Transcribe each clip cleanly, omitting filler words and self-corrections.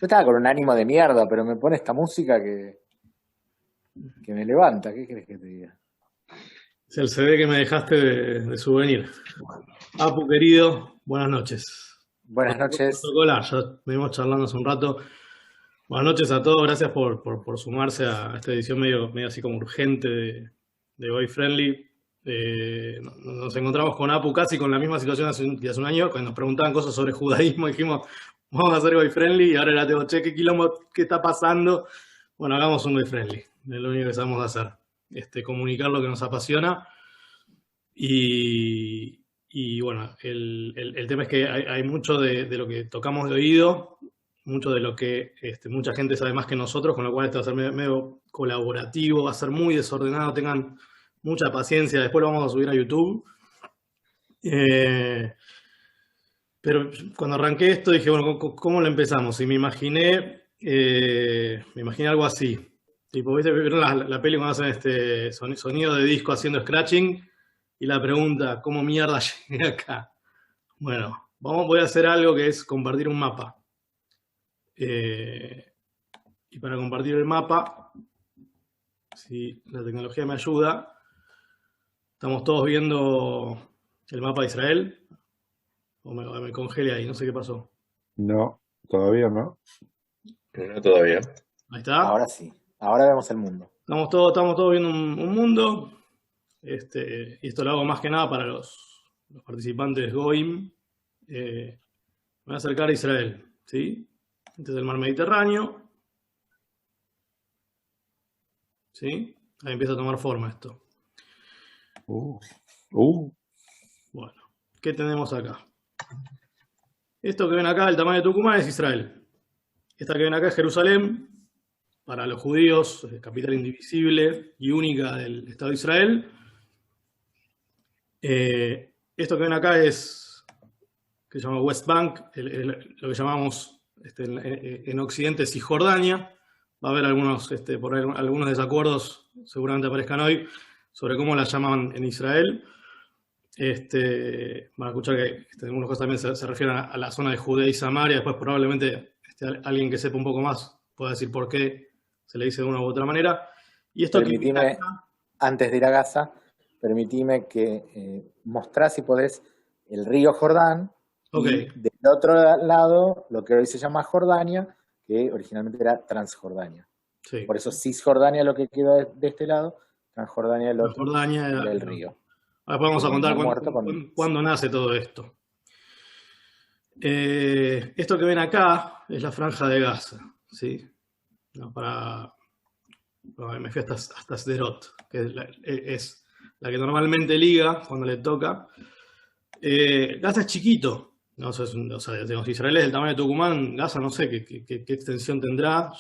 Yo estaba con un ánimo de mierda, pero me pone esta música que me levanta. ¿Qué crees que te diga? Es el CD que me dejaste de souvenir. Apu, querido, buenas noches. Buenas noches. Protocolar, ya venimos charlando hace un rato. Buenas noches a todos, gracias por sumarse a esta edición medio así como urgente de Boy Friendly. Nos encontramos con Apu casi con la misma situación de hace un año, cuando nos preguntaban cosas sobre judaísmo, dijimos, vamos a hacer Boy Friendly, y ahora la tengo, che, ¿qué quilombo, qué está pasando? Bueno, hagamos un Boy Friendly, es lo único que sabemos hacer. Comunicar lo que nos apasiona. Y bueno, el tema es que hay mucho de lo que tocamos de oído, mucho de lo que mucha gente sabe más que nosotros, con lo cual esto va a ser medio colaborativo, va a ser muy desordenado, tengan mucha paciencia, después lo vamos a subir a YouTube. Pero cuando arranqué esto dije, bueno, ¿cómo lo empezamos? Y me imaginé algo así. Tipo, ¿vieron la peli cuando hacen sonido de disco haciendo scratching? Y la pregunta, ¿cómo mierda llegué acá? Bueno, voy a hacer algo que es compartir un mapa. Y para compartir el mapa, si la tecnología me ayuda, estamos todos viendo el mapa de Israel. O me congelé ahí, no sé qué pasó. No, todavía no. No todavía. Ahí está. Ahora sí, ahora vemos el mundo. Estamos todos viendo un mundo. Y esto lo hago más que nada para los participantes GOIM. Me voy a acercar a Israel, ¿sí? Este es el mar Mediterráneo. ¿Sí? Ahí empieza a tomar forma esto. Bueno, ¿qué tenemos acá? Esto que ven acá, el tamaño de Tucumán, es Israel. Esta que ven acá es Jerusalén, para los judíos, capital indivisible y única del Estado de Israel. Esto que ven acá es, que se llama West Bank, lo que llamamos en Occidente Cisjordania. Va a haber por ahí, algunos desacuerdos, seguramente aparezcan hoy, sobre cómo la llaman en Israel. Van a escuchar que algunas cosas también se refieren a la zona de Judea y Samaria. Después probablemente alguien que sepa un poco más pueda decir por qué se le dice de una u otra manera. Y esto permitime, antes de ir a Gaza, permitime que mostrás, si podés, el río Jordán. Okay. Y del otro lado, lo que hoy se llama Jordania, que originalmente era Transjordania. Sí. Por eso Cisjordania lo que quedó de este lado, Transjordania el otro, del río. Ahora vamos a contar cuándo nace todo esto. Esto que ven acá es la franja de Gaza, ¿sí? Me fui hasta Sderot, que es la que normalmente liga cuando le toca. Gaza es chiquito. ¿No? Si Israel es del tamaño de Tucumán, Gaza no sé qué extensión tendrá.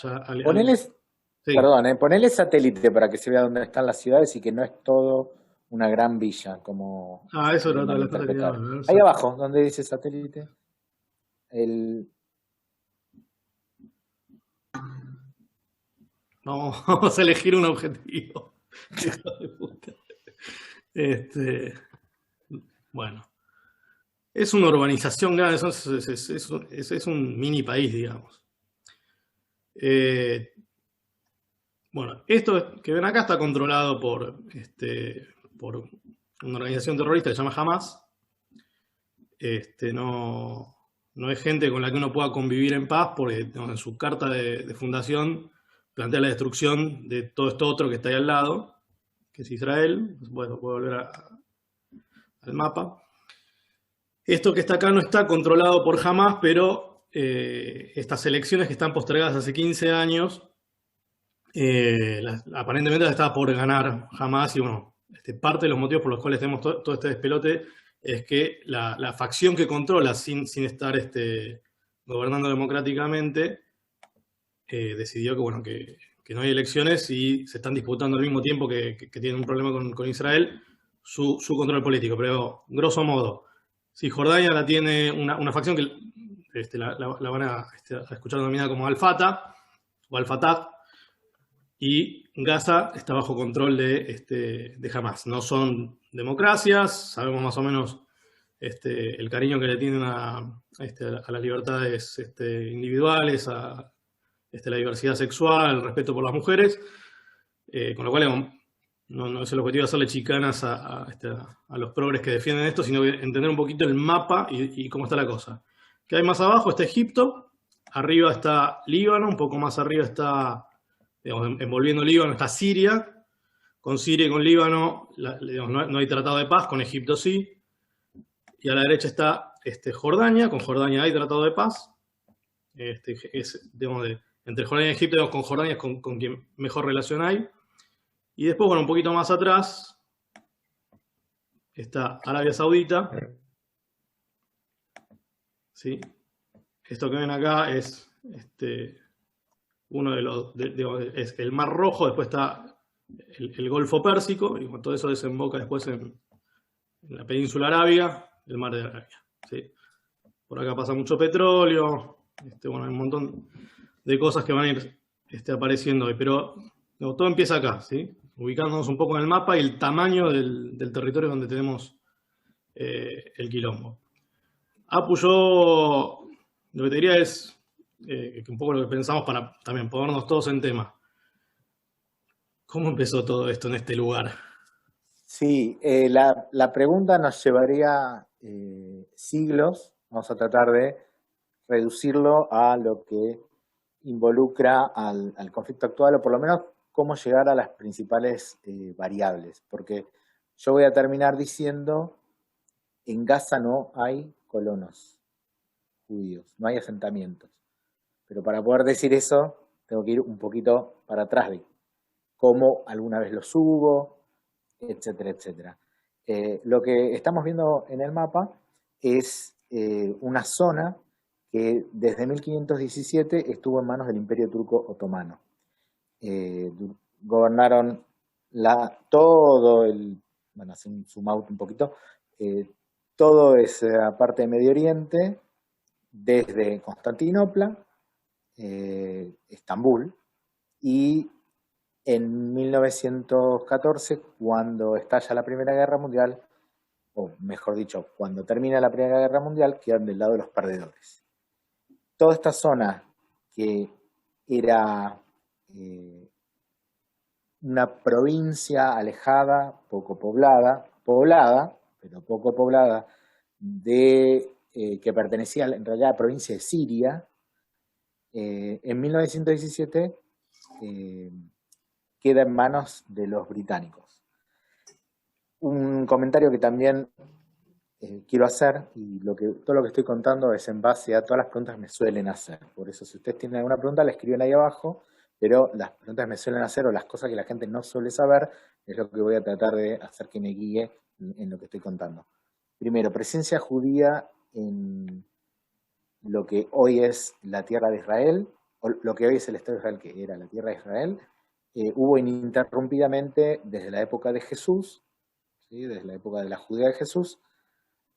Ponele satélite para que se vea dónde están las ciudades y que no es todo una gran villa, como... eso era otra cosa. Ahí abajo, donde dice satélite. Vamos a elegir un objetivo. Hijo de puta. Bueno. Es una urbanización grande, es un mini país, digamos. Bueno, esto que ven acá está controlado por una organización terrorista que se llama Hamas. No es gente con la que uno pueda convivir en paz, porque en su carta de fundación plantea la destrucción de todo esto otro que está ahí al lado, que es Israel. Bueno, puedo volver al mapa. Esto que está acá no está controlado por Hamas, pero estas elecciones que están postergadas hace 15 años, aparentemente las estaba por ganar Hamas. Y bueno, parte de los motivos por los cuales tenemos todo este despelote es que la facción que controla sin estar gobernando democráticamente decidió que no hay elecciones y se están disputando al mismo tiempo que tienen un problema con Israel su control político. Pero grosso modo, Cisjordania la tiene una facción que la van a escuchar denominada como Al-Fatah o Al-Fatah, y Gaza está bajo control de Hamás. No son democracias, sabemos más o menos el cariño que le tienen a las libertades individuales, a la diversidad sexual, el respeto por las mujeres, con lo cual digamos, no es el objetivo de hacerle chicanas a los progres que defienden esto, sino entender un poquito el mapa y cómo está la cosa. ¿Qué hay más abajo? Está Egipto, arriba está Líbano, un poco más arriba está, digamos, envolviendo Líbano, está Siria. Con Siria y con Líbano digamos, no hay tratado de paz, con Egipto sí. Y a la derecha está Jordania, con Jordania hay tratado de paz. Digamos, entre Jordania y Egipto, digamos, con Jordania es con quien mejor relación hay. Y después, bueno, un poquito más atrás, está Arabia Saudita. ¿Sí? Esto que ven acá es uno de los, digamos, es el Mar Rojo, después está el Golfo Pérsico, y todo eso desemboca después en la península arábiga, el Mar de Arabia. ¿Sí? Por acá pasa mucho petróleo, bueno, hay un montón de cosas que van a ir apareciendo hoy, pero no, todo empieza acá, ¿sí? Ubicándonos un poco en el mapa y el tamaño del territorio donde tenemos el quilombo. Apu, yo lo que te diría es que un poco lo que pensamos para también ponernos todos en tema. ¿Cómo empezó todo esto en este lugar? Sí, la pregunta nos llevaría siglos. Vamos a tratar de reducirlo a lo que involucra al conflicto actual, o por lo menos cómo llegar a las principales variables. Porque yo voy a terminar diciendo, en Gaza no hay colonos judíos, no hay asentamientos. Pero para poder decir eso, tengo que ir un poquito para atrás de cómo alguna vez los hubo, etcétera, etcétera. Lo que estamos viendo en el mapa es una zona que desde 1517 estuvo en manos del Imperio Turco Otomano. Gobernaron bueno, hacer un zoom out un poquito, toda esa parte de Medio Oriente, desde Constantinopla, Estambul, y en 1914, cuando estalla la Primera Guerra Mundial, o mejor dicho, cuando termina la Primera Guerra Mundial, quedan del lado de los perdedores. Toda esta zona que era una provincia alejada, poco poblada, pero poco poblada, que pertenecía en realidad a la provincia de Siria, en 1917 queda en manos de los británicos. Un comentario que también quiero hacer, y todo lo que estoy contando es en base a todas las preguntas que me suelen hacer. Por eso, si ustedes tienen alguna pregunta, la escriben ahí abajo, pero las preguntas que me suelen hacer o las cosas que la gente no suele saber es lo que voy a tratar de hacer que me guíe en lo que estoy contando. Primero, presencia judía en lo que hoy es la tierra de Israel, o lo que hoy es el Estado de Israel, que era la tierra de Israel, hubo ininterrumpidamente desde la época de Jesús, ¿sí? Desde la época de la Judea de Jesús,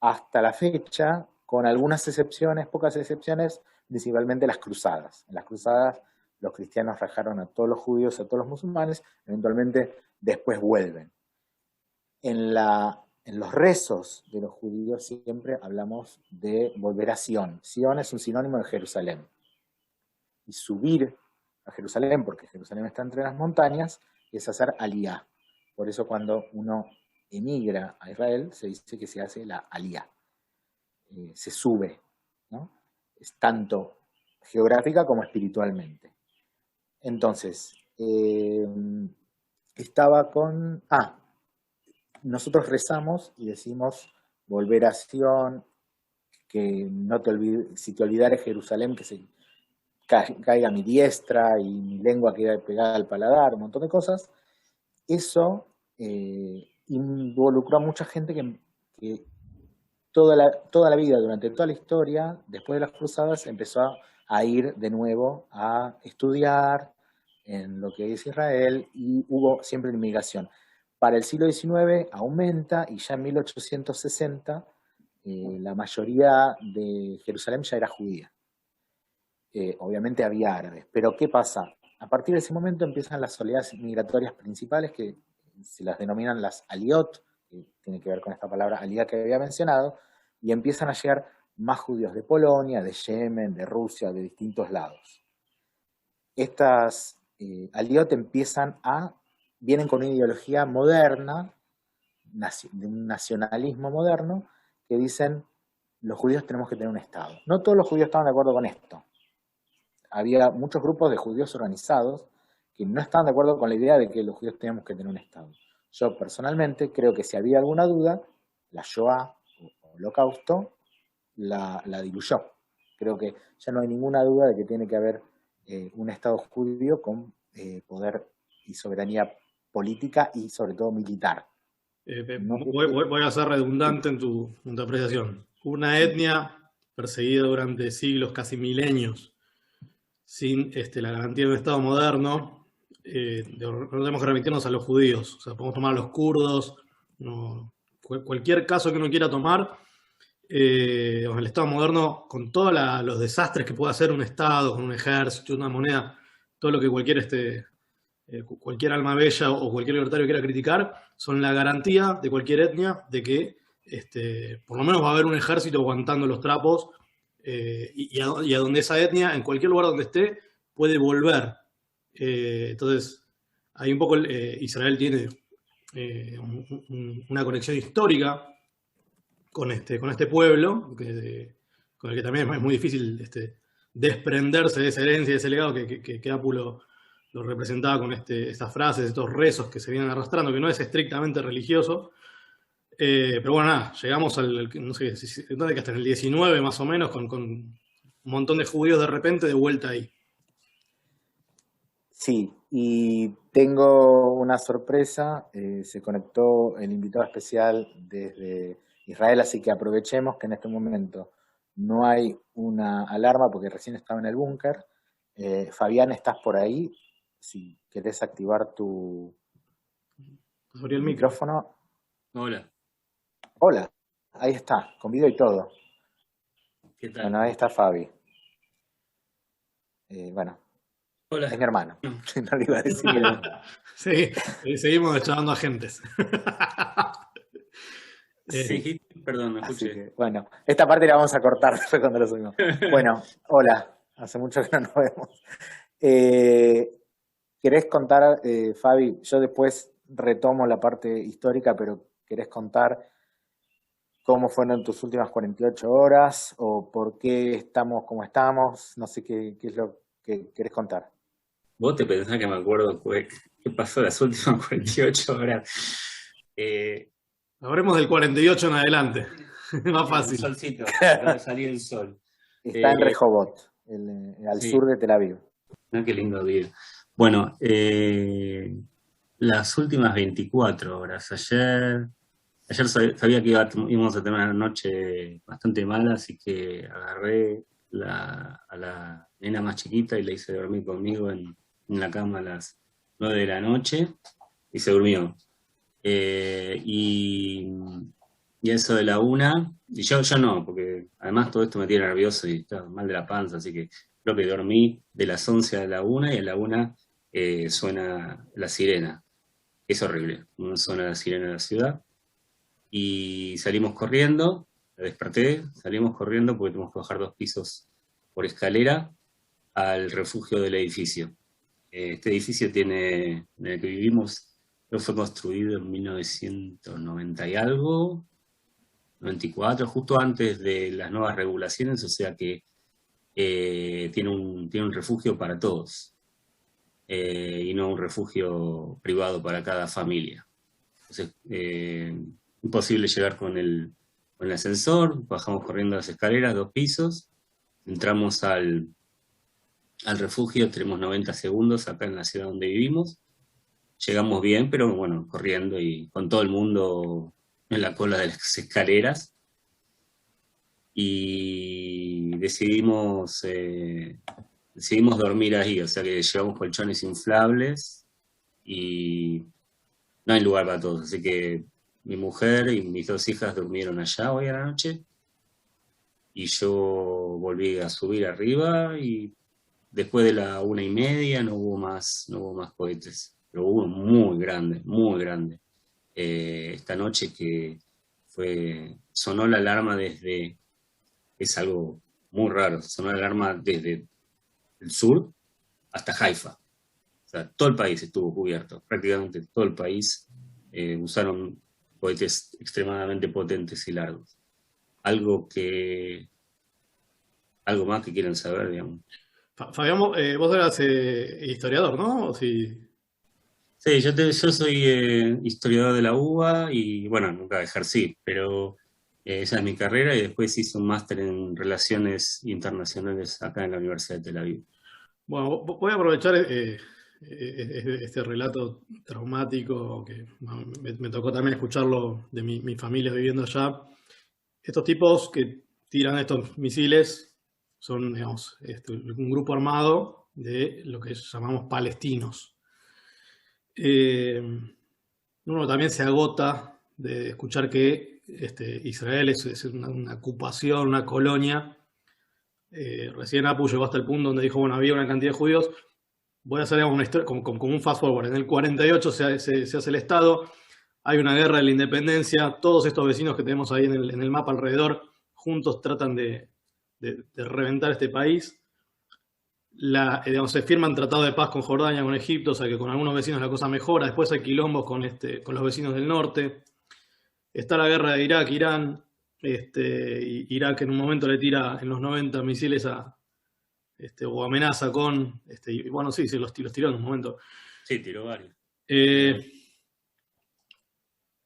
hasta la fecha, con algunas excepciones, pocas excepciones, principalmente las cruzadas. En las cruzadas los cristianos rajaron a todos los judíos, a todos los musulmanes, eventualmente después vuelven. En los rezos de los judíos siempre hablamos de volver a Sion. Sion es un sinónimo de Jerusalén. Y subir a Jerusalén, porque Jerusalén está entre las montañas, es hacer aliyá. Por eso cuando uno emigra a Israel, se dice que se hace la aliyá. Se sube, ¿no? Es tanto geográfica como espiritualmente. Entonces, estaba con... nosotros rezamos y decimos volver a Sion, que no te olvides, si te olvidares Jerusalén, que se caiga mi diestra y mi lengua quede pegada al paladar, un montón de cosas. Eso involucró a mucha gente que toda la vida, durante toda la historia, después de las cruzadas, empezó a ir de nuevo a estudiar en lo que es Israel, y hubo siempre una inmigración. Para el siglo XIX aumenta, y ya en 1860 la mayoría de Jerusalén ya era judía. Obviamente había árabes, pero ¿qué pasa? a partir de ese momento empiezan las oleadas migratorias principales que se las denominan las aliot, que tiene que ver con esta palabra aliyá que había mencionado, y empiezan a llegar más judíos de Polonia, de Yemen, de Rusia, de distintos lados. Estas aliot vienen con una ideología moderna, de un nacionalismo moderno, que dicen los judíos tenemos que tener un Estado. No todos los judíos estaban de acuerdo con esto. Había muchos grupos de judíos organizados que no estaban de acuerdo con la idea de que los judíos teníamos que tener un Estado. Yo personalmente creo que si había alguna duda, la Shoah o Holocausto la diluyó. Creo que ya no hay ninguna duda de que tiene que haber un Estado judío con poder y soberanía política y sobre todo militar. Voy a ser redundante en tu apreciación. Una etnia perseguida durante siglos, casi milenios, sin la garantía de un Estado moderno, no tenemos que remitirnos a los judíos. O sea, podemos tomar a los kurdos, cualquier caso que uno quiera tomar. El Estado moderno, con todos los desastres que puede hacer un Estado, con un ejército, una moneda, todo lo que cualquier alma bella o cualquier libertario quiera criticar, son la garantía de cualquier etnia de que por lo menos va a haber un ejército aguantando los trapos y a donde esa etnia, en cualquier lugar donde esté, puede volver. Entonces, hay un poco, Israel tiene una conexión histórica con este pueblo, con el que también es muy difícil desprenderse de esa herencia, de ese legado que Apu lo representaba con estas frases, estos rezos que se vienen arrastrando, que no es estrictamente religioso. Pero bueno, nada, llegamos no sé, que hasta en el 19 más o menos, con un montón de judíos de repente de vuelta ahí. Sí, y tengo una sorpresa, se conectó el invitado especial desde Israel, así que aprovechemos que en este momento no hay una alarma porque recién estaba en el búnker. Fabián, ¿estás por ahí? Si querés activar tu micrófono. Hola. Hola, ahí está, con video y todo. ¿Qué tal? Bueno, ahí está Fabi. Bueno, hola. Es mi hermano. No le iba a decir. Sí, seguimos echando agentes. Sí, perdón, me escuché. Que, bueno, esta parte la vamos a cortar después cuando lo subimos. Bueno, hola, hace mucho que no nos vemos. ¿Querés contar, Fabi? Yo después retomo la parte histórica, pero ¿querés contar cómo fueron tus últimas 48 horas o por qué estamos como estamos? No sé qué es lo que querés contar. ¿Vos te pensás que me acuerdo qué pasó las últimas 48 horas? Hablemos del 48 en adelante. Más fácil. El solcito, acaba de salir el sol. Está en Rehovot, al sur de Tel Aviv. Qué lindo día. Bueno, las últimas 24 horas. Ayer sabía que íbamos a tener una noche bastante mala, así que agarré a la nena más chiquita y la hice dormir conmigo en la cama a las 9 de la noche y se durmió. Y eso de la 1, y yo no, porque además todo esto me tiene nervioso y estaba mal de la panza, así que creo que dormí de las 11 a la 1 y a la 1 suena la sirena. Es horrible, suena la sirena de la ciudad. Y salimos corriendo, la desperté, salimos corriendo porque tuvimos que bajar 2 pisos por escalera al refugio del edificio. Este edificio en el que vivimos, fue construido en 1990 y algo, 94, justo antes de las nuevas regulaciones, o sea que tiene un refugio para todos, y no un refugio privado para cada familia. Entonces, imposible llegar con el ascensor, bajamos corriendo las escaleras, 2 pisos, entramos al refugio, tenemos 90 segundos acá en la ciudad donde vivimos. Llegamos bien, pero bueno, corriendo y con todo el mundo en la cola de las escaleras. Y decidimos dormir ahí, o sea que llevamos colchones inflables y no hay lugar para todos. Así que mi mujer y mis 2 hijas durmieron allá hoy a la noche y yo volví a subir arriba y después de la 1:30 no hubo más cohetes, pero hubo uno muy grande, muy grande. Esta noche que sonó la alarma es algo muy raro, sonó la alarma desde el sur hasta Haifa. O sea, todo el país estuvo cubierto, prácticamente todo el país usaron cohetes extremadamente potentes y largos. Algo más que quieran saber, digamos. Fabián, vos eras historiador, ¿no? Sí. Sí, yo soy historiador de la UBA y, bueno, nunca ejercí, pero esa es mi carrera y después hice un máster en Relaciones Internacionales acá en la Universidad de Tel Aviv. Bueno, voy a aprovechar este relato traumático que me tocó también escucharlo de mi familia viviendo allá. Estos tipos que tiran estos misiles son, digamos, un grupo armado de lo que llamamos palestinos. Uno también se agota de escuchar que Israel es una ocupación, una colonia. Recién Apu llegó hasta el punto donde dijo, bueno, había una cantidad de judíos. Voy a hacer una historia como un fast forward. En el 48 se hace el Estado, hay una guerra de la independencia, todos estos vecinos que tenemos ahí en el mapa alrededor, juntos tratan de reventar este país. Digamos, se firman tratados de paz con Jordania, con Egipto, o sea que con algunos vecinos la cosa mejora. Después hay quilombos con los vecinos del norte. Está la guerra de Irak, Irán. Irak en un momento le tira en los 90 misiles o amenaza con, y bueno, sí, los tiró en un momento. Sí, tiró varios.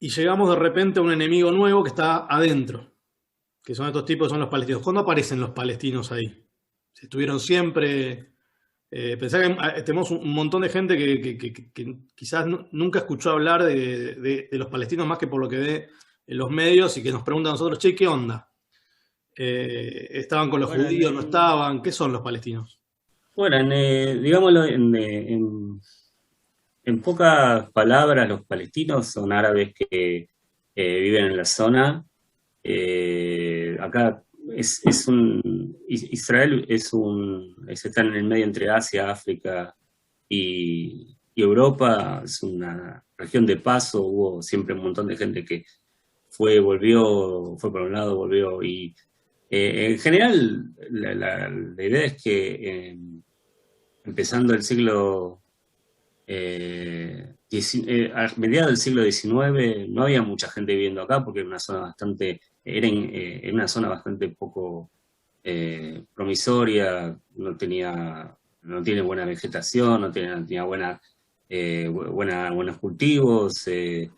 Y llegamos de repente a un enemigo nuevo que está adentro, que son estos tipos, son los palestinos. ¿Cuándo aparecen los palestinos ahí? Estuvieron siempre. Pensá que tenemos un montón de gente que quizás nunca escuchó hablar de los palestinos más que por lo que ve en los medios y que nos preguntan a nosotros, che, ¿qué onda? ¿Estaban con los judíos? ¿No estaban? ¿Qué son los palestinos? Bueno, digámoslo en pocas palabras, los palestinos son árabes que viven en la zona. Acá Israel está en el medio entre Asia, África y Europa. Es una región de paso, hubo siempre un montón de gente que volvió por un lado, volvió. Y en general, la idea es que empezando el siglo a mediados del siglo XIX no había mucha gente viviendo acá porque era una zona una zona bastante poco promisoria, no tiene buena vegetación, no tenía buenos cultivos.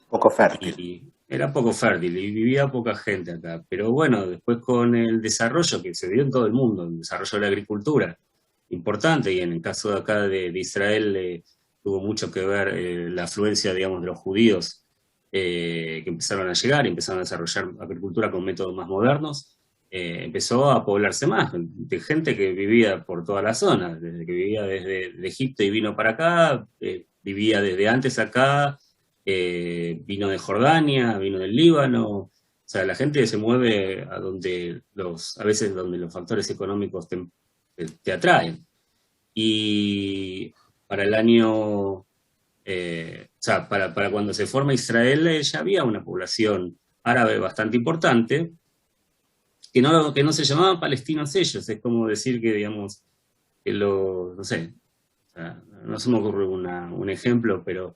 Poco fértil. Y era poco fértil y vivía poca gente acá. Pero bueno, después con el desarrollo que se dio en todo el mundo, el desarrollo de la agricultura, importante, y en el caso de acá de Israel tuvo mucho que ver la afluencia, digamos, de los judíos que empezaron a llegar, empezaron a desarrollar agricultura con métodos más modernos, empezó a poblarse más, de gente que vivía por toda la zona, desde que vivía desde Egipto y vino para acá, vivía desde antes acá, vino de Jordania, vino del Líbano. O sea, la gente se mueve a veces donde los factores económicos te atraen. Y para el año, o sea, para cuando se forma Israel ya había una población árabe bastante importante, que no se llamaban palestinos ellos. Es como decir que, digamos, no sé, o sea, no se me ocurre un ejemplo, pero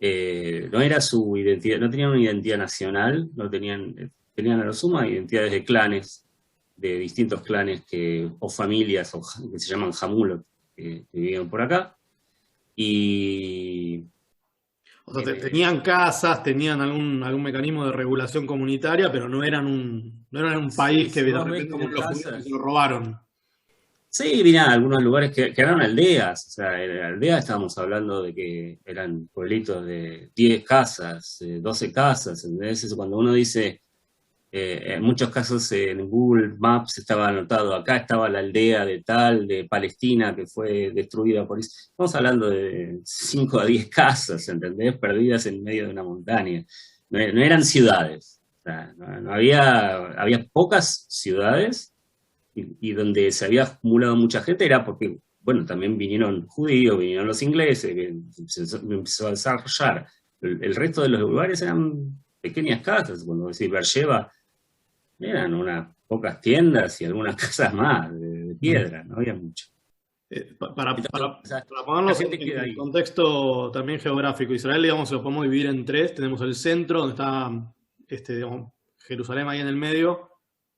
no era su identidad, no tenían una identidad nacional, tenían a lo sumo identidades de clanes, de distintos clanes o familias que se llaman Hamulot, que vivían por acá. Y o sea, tenían casas, tenían algún mecanismo de regulación comunitaria, pero no eran un país que de repente como los judíos se lo robaron. Sí, mirá, algunos lugares que eran aldeas. O sea, en aldeas estábamos hablando de que eran pueblitos de 10 casas, 12 casas. ¿Entendés? Eso cuando uno dice, en muchos casos en Google Maps estaba anotado, acá estaba la aldea de Palestina que fue destruida por Israel. Estamos hablando de 5 a 10 casas, ¿entendés? Perdidas en medio de una montaña. No eran ciudades. O sea, no había pocas ciudades. Y donde se había acumulado mucha gente era porque bueno, también vinieron judíos, vinieron los ingleses, empezó a desarrollar. El resto de los lugares eran pequeñas casas, cuando decís Beersheba, eran unas pocas tiendas y algunas casas más de piedra, no había mucho. Para O sea, ponernos la gente en queda ahí. contexto también geográfico, Israel, digamos, lo podemos dividir en tres. Tenemos el centro, donde está digamos, Jerusalén ahí en el medio,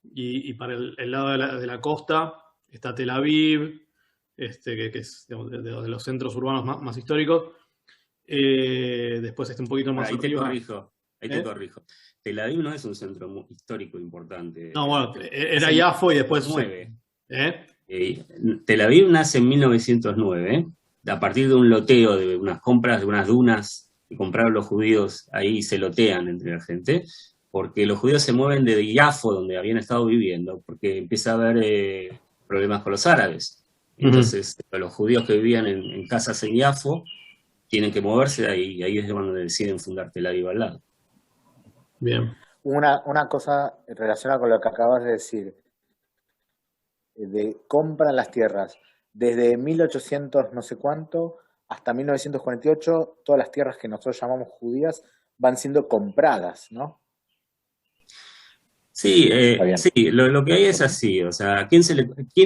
y para el lado de la costa está Tel Aviv, que es digamos, de los centros urbanos más históricos. Después un poquito más Ahí te arriba. corrijo. Tel Aviv no es un centro histórico importante. No, bueno, era Yafo y después... 9. ¿Eh? Tel Aviv nace en 1909, a partir de un loteo, de unas compras de unas dunas que compraron los judíos, ahí se lotean entre la gente, porque los judíos se mueven de Yafo, donde habían estado viviendo, porque empieza a haber problemas con los árabes. Entonces, los judíos que vivían en casas en Yafo tienen que moverse ahí, y ahí es donde deciden fundar Tel Aviv al lado. Bien. Una cosa relacionada con lo que acabas de decir, compran las tierras. Desde 1800 no sé cuánto hasta 1948, todas las tierras que nosotros llamamos judías van siendo compradas, ¿no? Sí, sí, lo que hay es así, o sea, ¿quién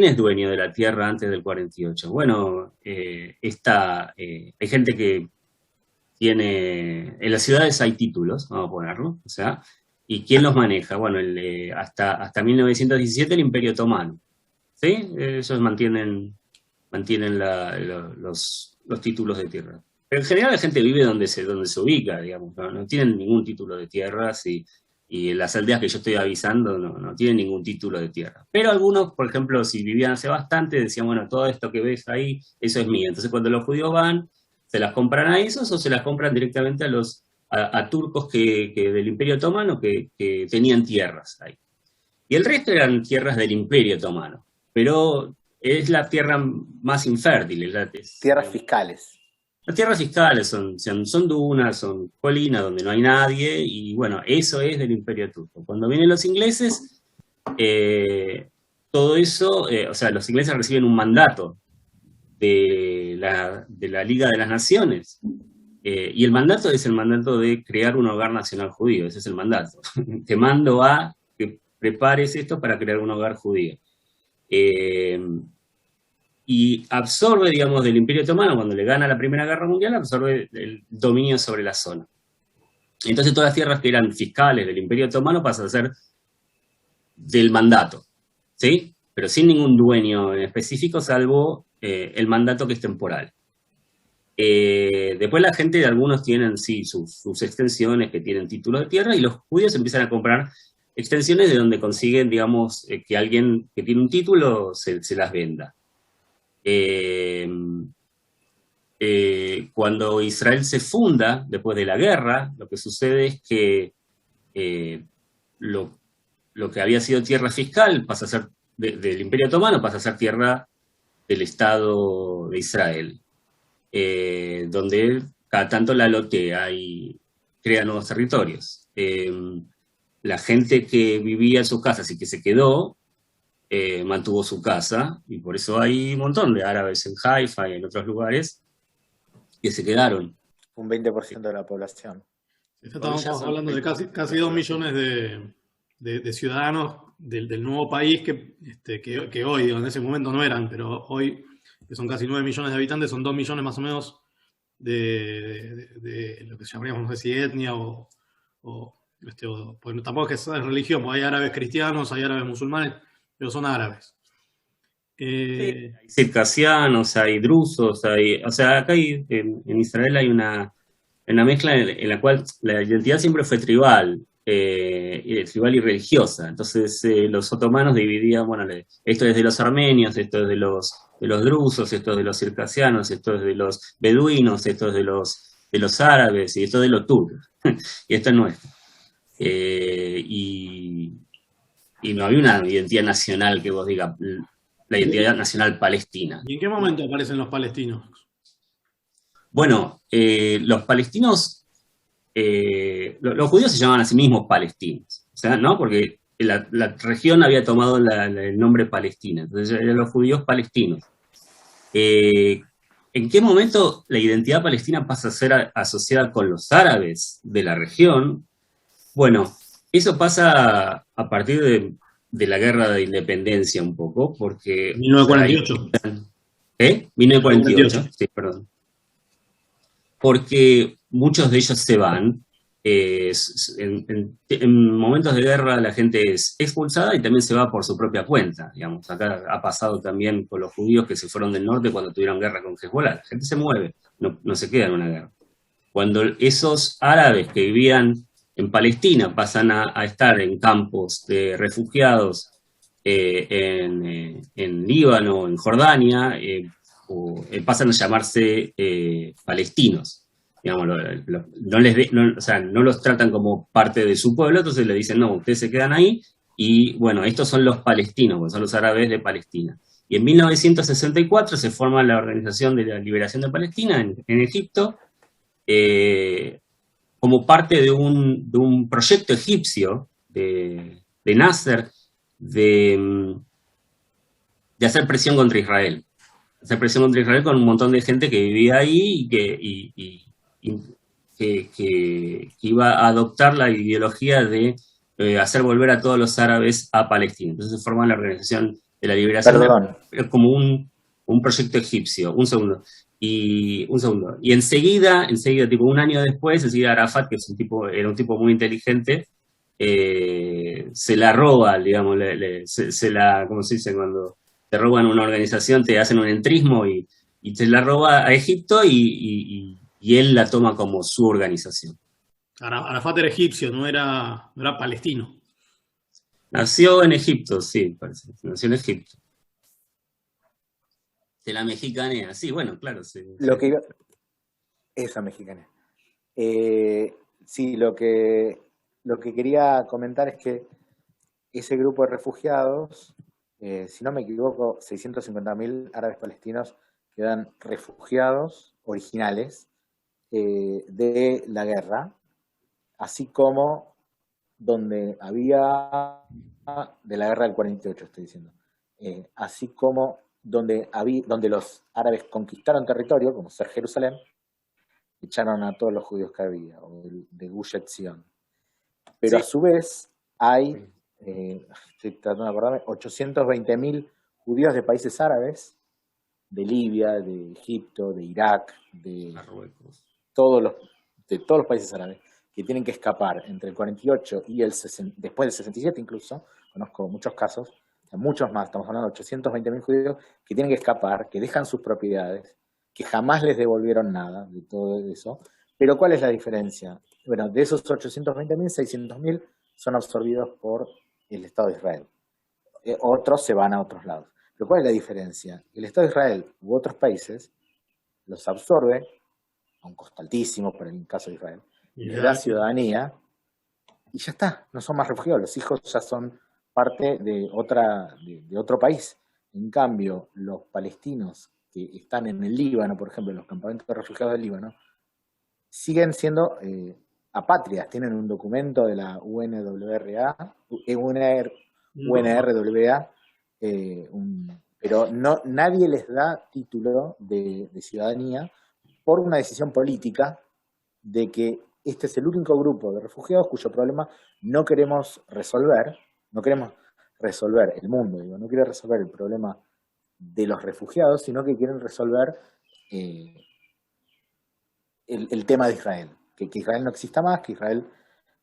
es dueño de la tierra antes del 48? Bueno, hay gente que tiene, en las ciudades hay títulos, vamos a ponerlo, o sea, ¿y quién los maneja? Bueno, hasta 1917 el Imperio Otomano, ¿sí? Ellos mantienen los títulos de tierra. Pero en general la gente vive donde se ubica, digamos, no tienen ningún título de tierras y en las aldeas que yo estoy avisando no tienen ningún título de tierra. Pero algunos, por ejemplo, si vivían hace bastante, decían, bueno, todo esto que ves ahí, eso es mío. Entonces cuando los judíos van, se las compran a esos o se las compran directamente a turcos del Imperio Otomano que tenían tierras ahí. Y el resto eran tierras del Imperio Otomano. Pero es la tierra más infértil. Tierras fiscales. Las tierras fiscales son dunas, son colinas donde no hay nadie, y bueno, eso es del Imperio Turco. Cuando vienen los ingleses, todo eso, o sea, los ingleses reciben un mandato de la Liga de las Naciones, y el mandato es el mandato de crear un hogar nacional judío, ese es el mandato. Te mando a que prepares esto para crear un hogar judío. Y absorbe, digamos, del Imperio Otomano, cuando le gana la Primera Guerra Mundial, absorbe el dominio sobre la zona. Entonces todas las tierras que eran fiscales del Imperio Otomano pasan a ser del mandato, ¿sí? Pero sin ningún dueño en específico, salvo el mandato que es temporal. Después la gente, algunos tienen, sí, sus extensiones que tienen título de tierra, y los judíos empiezan a comprar extensiones de donde consiguen, digamos, que alguien que tiene un título se las venda. Cuando Israel se funda, después de la guerra, lo que sucede es que lo que había sido tierra fiscal pasa a ser del Imperio Otomano, pasa a ser tierra del Estado de Israel, donde cada tanto la lotea y crea nuevos territorios. La gente que vivía en sus casas y que se quedó, mantuvo su casa, y por eso hay un montón de árabes en Haifa y en otros lugares que se quedaron. Un 20% de la población. Estamos hablando de casi 2 millones de ciudadanos del nuevo país que hoy, en ese momento no eran, pero hoy, que son casi 9 millones de habitantes, son 2 millones más o menos de lo que llamaríamos, no sé si etnia pues tampoco es que sea religión, porque hay árabes cristianos, hay árabes musulmanes, pero son árabes. Hay circasianos, hay drusos, o sea, acá en Israel hay una mezcla en la cual la identidad siempre fue tribal y religiosa. Entonces los otomanos dividían, bueno, esto es de los armenios, esto es de los drusos, esto es de los circasianos, esto es de los beduinos, esto es de los árabes, y esto es de los turcos, y esto es nuestro. Y no había una identidad nacional que vos digas, la identidad nacional palestina. ¿Y en qué momento aparecen los palestinos? Bueno, los palestinos, los judíos se llamaban a sí mismos palestinos, o sea, ¿no? Porque la región había tomado el nombre Palestina, entonces eran los judíos palestinos. ¿En qué momento la identidad palestina pasa a ser asociada con los árabes de la región? Bueno, eso pasa a partir de la guerra de independencia un poco, porque... o sea, 1948. 1948, sí, perdón. Porque muchos de ellos se van. En momentos de guerra la gente es expulsada y también se va por su propia cuenta. Digamos, acá ha pasado también con los judíos que se fueron del norte cuando tuvieron guerra con Hezbollah. La gente se mueve, no se queda en una guerra. Cuando esos árabes que vivían en Palestina pasan a estar en campos de refugiados en Líbano, en Jordania, pasan a llamarse palestinos. Digamos, o sea, no los tratan como parte de su pueblo, entonces le dicen, no, ustedes se quedan ahí, y bueno, estos son los palestinos, son los árabes de Palestina. Y en 1964 se forma la Organización de la Liberación de Palestina en Egipto, como parte de un proyecto egipcio de Nasser de hacer presión contra Israel. Hacer presión contra Israel con un montón de gente que vivía ahí y que iba a adoptar la ideología de hacer volver a todos los árabes a Palestina. Entonces se forma la Organización de la Liberación. Perdón. Como un proyecto egipcio. Un segundo. Y enseguida, tipo un año después, enseguida Arafat, que era un tipo muy inteligente, se la roba, digamos, ¿cómo se dice? Cuando te roban una organización, te hacen un entrismo y se la roba a Egipto y él la toma como su organización. Arafat era egipcio, no era palestino. Nació en Egipto, sí, parece. Nació en Egipto. De la mexicanea, sí, bueno, claro. Sí. Esa mexicanea. Sí, lo que quería comentar es que ese grupo de refugiados, si no me equivoco, 650.000 árabes palestinos quedan refugiados originales de la guerra, así como donde había, de la guerra del 48 estoy diciendo, así como donde los árabes conquistaron territorio, como ser Jerusalén, echaron a todos los judíos que había, o de Gush Etzion. Pero sí, a su vez hay, estoy tratando de acordarme, 820.000 judíos de países árabes, de Libia, de Egipto, de Irak, de todos los países árabes, que tienen que escapar entre el 48 y después del 67 incluso, conozco muchos casos, muchos más, estamos hablando de 820.000 judíos que tienen que escapar, que dejan sus propiedades, que jamás les devolvieron nada de todo eso. Pero ¿cuál es la diferencia? Bueno, de esos 820.000, 600.000 son absorbidos por el Estado de Israel. Otros se van a otros lados. Pero ¿cuál es la diferencia? El Estado de Israel u otros países los absorbe a un costo altísimo, por el caso de Israel, les da ciudadanía y ya está, no son más refugiados, los hijos ya son parte de otro país. En cambio, los palestinos que están en el Líbano, por ejemplo, en los campamentos de refugiados del Líbano, siguen siendo apátridas, tienen un documento de la UNRWA, pero nadie les da título de ciudadanía por una decisión política de que este es el único grupo de refugiados cuyo problema no queremos resolver el mundo, no quiere resolver el problema de los refugiados, sino que quieren resolver el tema de Israel, que Israel no exista más, que Israel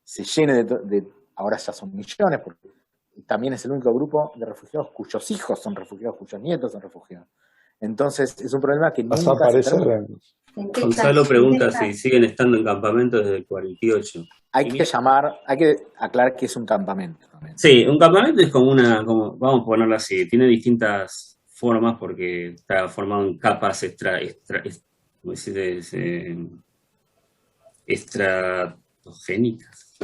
se llene ahora ya son millones, porque también es el único grupo de refugiados cuyos hijos son refugiados, cuyos nietos son refugiados. Entonces es un problema que nunca se termina. Gonzalo pregunta si siguen estando en campamento desde el 48. Hay que aclarar que es un campamento también. Sí, un campamento es como vamos a ponerlo así, tiene distintas formas porque está formado en capas estratogénicas.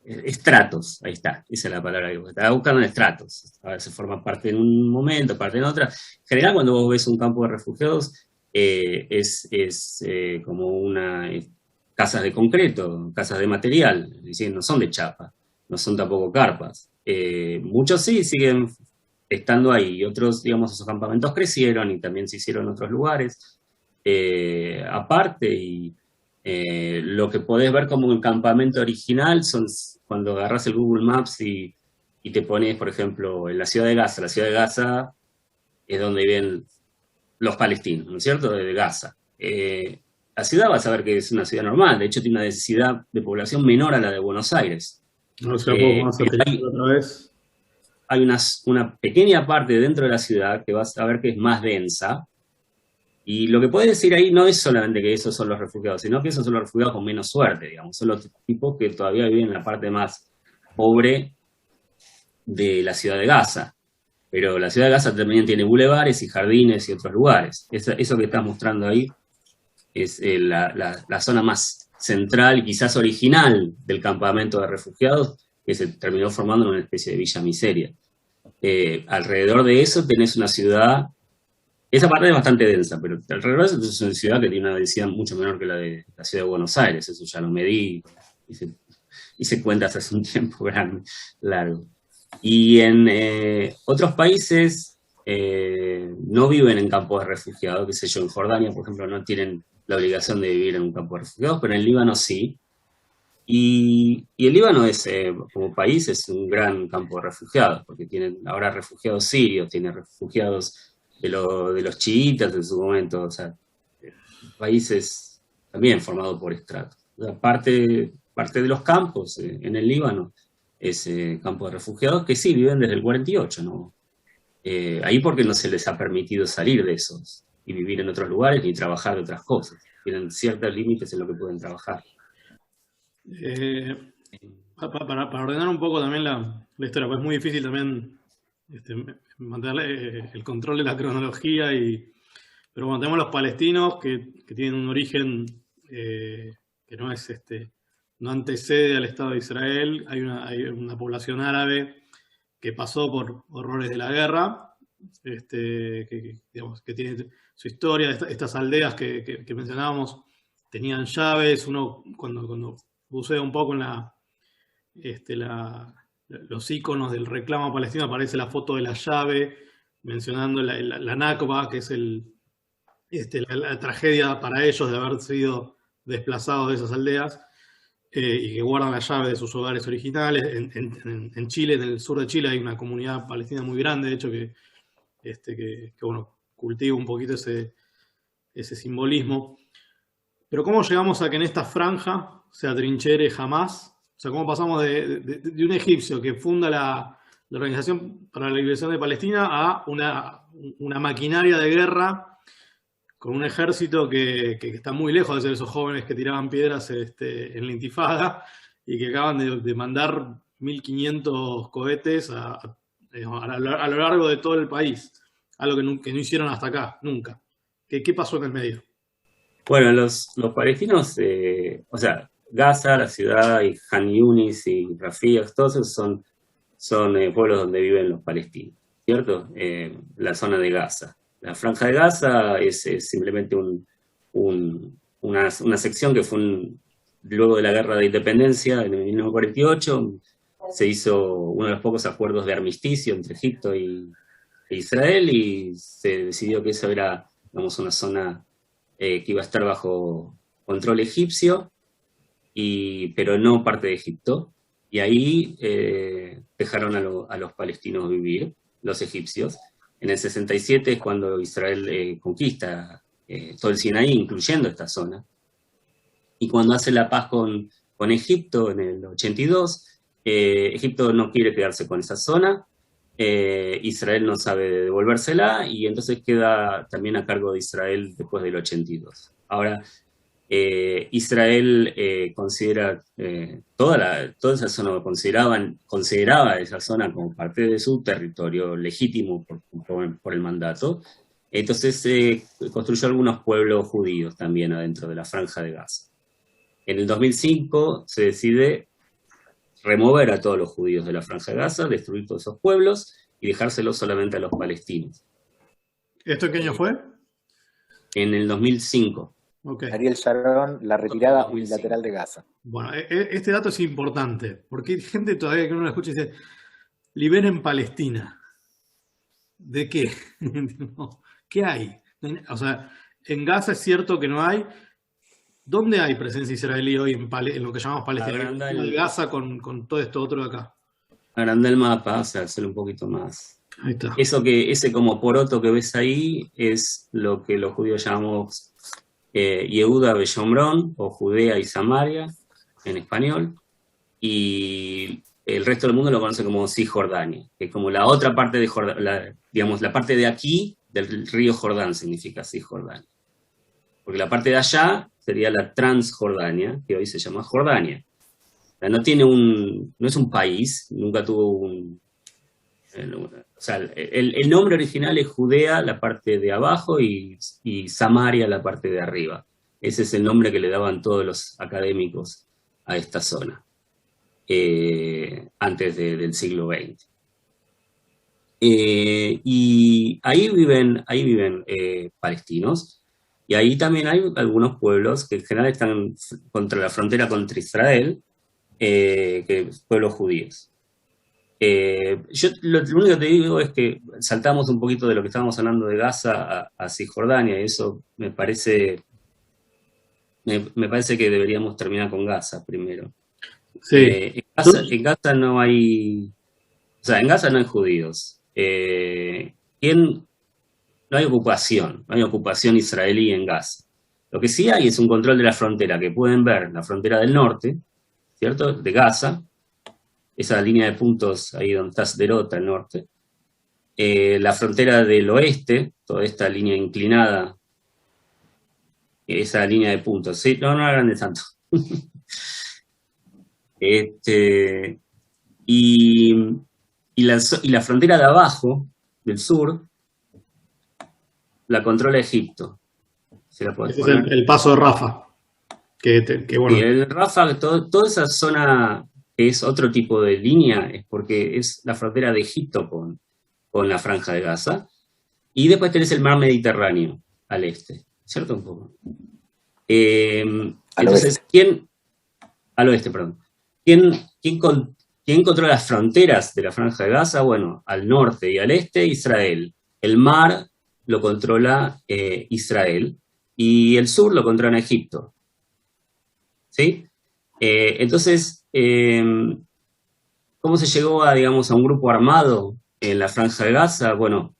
Estratos, ahí está, esa es la palabra que estaba buscando, estratos. A veces forma parte en un momento, parte en otra. En general, cuando vos ves un campo de refugiados, es como casas de concreto, casas de material, es decir, no son de chapa, no son tampoco carpas. Muchos sí siguen estando ahí. Y otros, digamos, esos campamentos crecieron y también se hicieron en otros lugares. Aparte, y lo que podés ver como un campamento original son cuando agarras el Google Maps y te pones, por ejemplo, en la ciudad de Gaza. La ciudad de Gaza es donde viven los palestinos, ¿no es cierto? De Gaza. La ciudad vas a ver que es una ciudad normal, de hecho tiene una densidad de población menor a la de Buenos Aires. No sé, puedo poner esa película otra vez. Hay una pequeña parte dentro de la ciudad que vas a ver que es más densa, y lo que puedes decir ahí no es solamente que esos son los refugiados, sino que esos son los refugiados con menos suerte, digamos, son los tipos que todavía viven en la parte más pobre de la ciudad de Gaza. Pero la ciudad de Gaza también tiene bulevares y jardines y otros lugares. Eso que estás mostrando ahí es la zona más central y quizás original del campamento de refugiados, que se terminó formando en una especie de villa miseria. Alrededor de eso tenés una ciudad, esa parte es bastante densa, pero alrededor de eso es una ciudad que tiene una densidad mucho menor que la de la ciudad de Buenos Aires, eso ya lo medí, hice cuentas hace un tiempo largo. Y en otros países no viven en campos de refugiados, qué sé yo, en Jordania, por ejemplo, no tienen la obligación de vivir en un campo de refugiados, pero en el Líbano sí. Y el Líbano como país es un gran campo de refugiados, porque tienen ahora refugiados sirios, tiene refugiados de los chiitas en su momento, o sea, países también formados por estratos. O sea, parte de los campos en el Líbano es campo de refugiados que sí viven desde el 48, ¿no? Ahí porque no se les ha permitido salir de esos y vivir en otros lugares ni trabajar de otras cosas. Tienen ciertos límites en lo que pueden trabajar. Para ordenar un poco también la historia, pues es muy difícil también mantener el control de la cronología, pero bueno, tenemos los palestinos que tienen un origen que no es no antecede al Estado de Israel. Hay una población árabe que pasó por horrores de la guerra, digamos, que tiene su historia. Estas aldeas que mencionábamos tenían llaves. Uno cuando bucea un poco en los iconos del reclamo palestino aparece la foto de la llave mencionando la Nakba, que es la tragedia para ellos de haber sido desplazados de esas aldeas, y que guardan la llave de sus hogares originales. En Chile, en el sur de Chile, hay una comunidad palestina muy grande, de hecho, que bueno, cultiva un poquito ese simbolismo. Pero ¿cómo llegamos a que en esta franja se atrincheré Hamás? O sea, ¿cómo pasamos de un egipcio que funda la Organización para la Liberación de Palestina a una maquinaria de guerra con un ejército que está muy lejos de ser esos jóvenes que tiraban piedras en la intifada y que acaban de mandar 1.500 cohetes a lo largo de todo el país? Algo que no hicieron hasta acá, nunca. ¿Qué pasó en el medio? Bueno, los palestinos, o sea, Gaza, la ciudad, y Han Yunis y Rafah, todos esos son pueblos donde viven los palestinos, ¿cierto? La zona de Gaza. La franja de Gaza es simplemente una sección que fue luego de la guerra de independencia en 1948, se hizo uno de los pocos acuerdos de armisticio entre Egipto e Israel, y se decidió que eso era, digamos, una zona que iba a estar bajo control egipcio, pero no parte de Egipto, y ahí dejaron a los palestinos vivir, los egipcios. En el 67 es cuando Israel conquista todo el Sinaí, incluyendo esta zona, y cuando hace la paz con Egipto en el 82, Egipto no quiere quedarse con esa zona, Israel no sabe devolvérsela, y entonces queda también a cargo de Israel después del 82. Ahora, Israel considera toda esa zona, consideraba esa zona como parte de su territorio legítimo por el mandato. Entonces construyó algunos pueblos judíos también adentro de la franja de Gaza. En el 2005 se decide remover a todos los judíos de la franja de Gaza, destruir todos esos pueblos y dejárselos solamente a los palestinos. ¿Esto en qué año fue? En el 2005. Okay. Ariel Sharon, la retirada unilateral de Gaza. Bueno, este dato es importante, porque hay gente todavía que uno lo escucha y dice, liberen Palestina. ¿De qué? ¿Qué hay? O sea, en Gaza es cierto que no hay. ¿Dónde hay presencia israelí hoy en lo que llamamos Palestina? Agranda En el, Gaza con todo esto otro de acá. agranda el mapa, o sea, hacerlo un poquito más. Ahí está. Ese como poroto que ves ahí es lo que los judíos llamamos Yehuda Beshomrón, o Judea y Samaria, en español, y el resto del mundo lo conoce como Cisjordania, que es como la otra parte de Jordania, digamos, la parte de aquí del río Jordán significa Cisjordania. Porque la parte de allá sería la Transjordania, que hoy se llama Jordania. O sea, no es un país, nunca tuvo un... o sea, el nombre original es Judea, la parte de abajo, y Samaria, la parte de arriba. Ese es el nombre que le daban todos los académicos a esta zona, antes del siglo XX. Y ahí viven palestinos, y ahí también hay algunos pueblos que en general están contra la frontera contra Israel, que pueblos judíos. Yo lo único que te digo es que saltamos un poquito de lo que estábamos hablando de Gaza a Cisjordania, y eso me parece que deberíamos terminar con Gaza primero. Sí. En Gaza no hay, o sea, en Gaza no hay judíos. No hay ocupación israelí en Gaza. Lo que sí hay es un control de la frontera, que pueden ver la frontera del norte, ¿cierto? De Gaza, esa línea de puntos ahí donde está Sderot al norte. La frontera del oeste, toda esta línea inclinada, esa línea de puntos. Sí, no agrande tanto. Y la frontera de abajo, del sur, la controla Egipto. ¿Se la podés Ese es poner? el paso de Rafa. Que bueno. Y el Rafah, toda esa zona que es otro tipo de línea, es porque es la frontera de Egipto con la Franja de Gaza. Y después tenés el mar Mediterráneo al este, ¿cierto? Un poco. Entonces, al oeste, perdón. ¿Quién controla las fronteras de la Franja de Gaza? Bueno, al norte y al este, Israel. El mar lo controla Israel, y el sur lo controla Egipto. ¿Sí? Entonces, ¿cómo se llegó a un grupo armado en la Franja de Gaza? Bueno,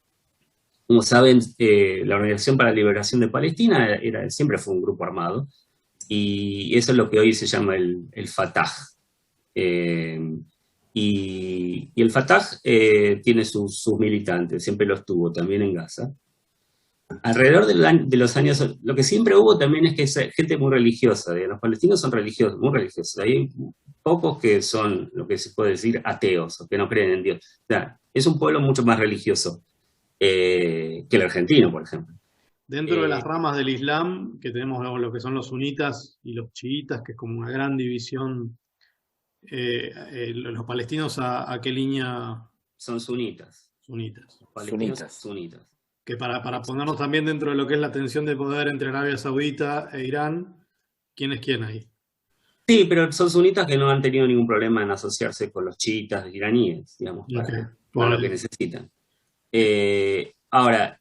como saben, la Organización para la Liberación de Palestina siempre fue un grupo armado, y eso es lo que hoy se llama el Fatah. Y el Fatah tiene sus militantes, siempre los tuvo, también en Gaza. Alrededor de los años, lo que siempre hubo también es que es gente muy religiosa, los palestinos son religiosos, muy religiosos. Hay pocos que son, lo que se puede decir, ateos, o que no creen en Dios. O sea, es un pueblo mucho más religioso que el argentino, por ejemplo. Dentro de las ramas del Islam, que tenemos lo que son los sunitas y los chiitas, que es como una gran división, los palestinos ¿a qué línea? Son sunitas. Sunitas. Los palestinos sunitas. Que para ponernos también dentro de lo que es la tensión de poder entre Arabia Saudita e Irán, ¿quién es quién ahí? Sí, pero son sunitas que no han tenido ningún problema en asociarse con los chiitas iraníes, digamos, para lo que necesitan. Ahora,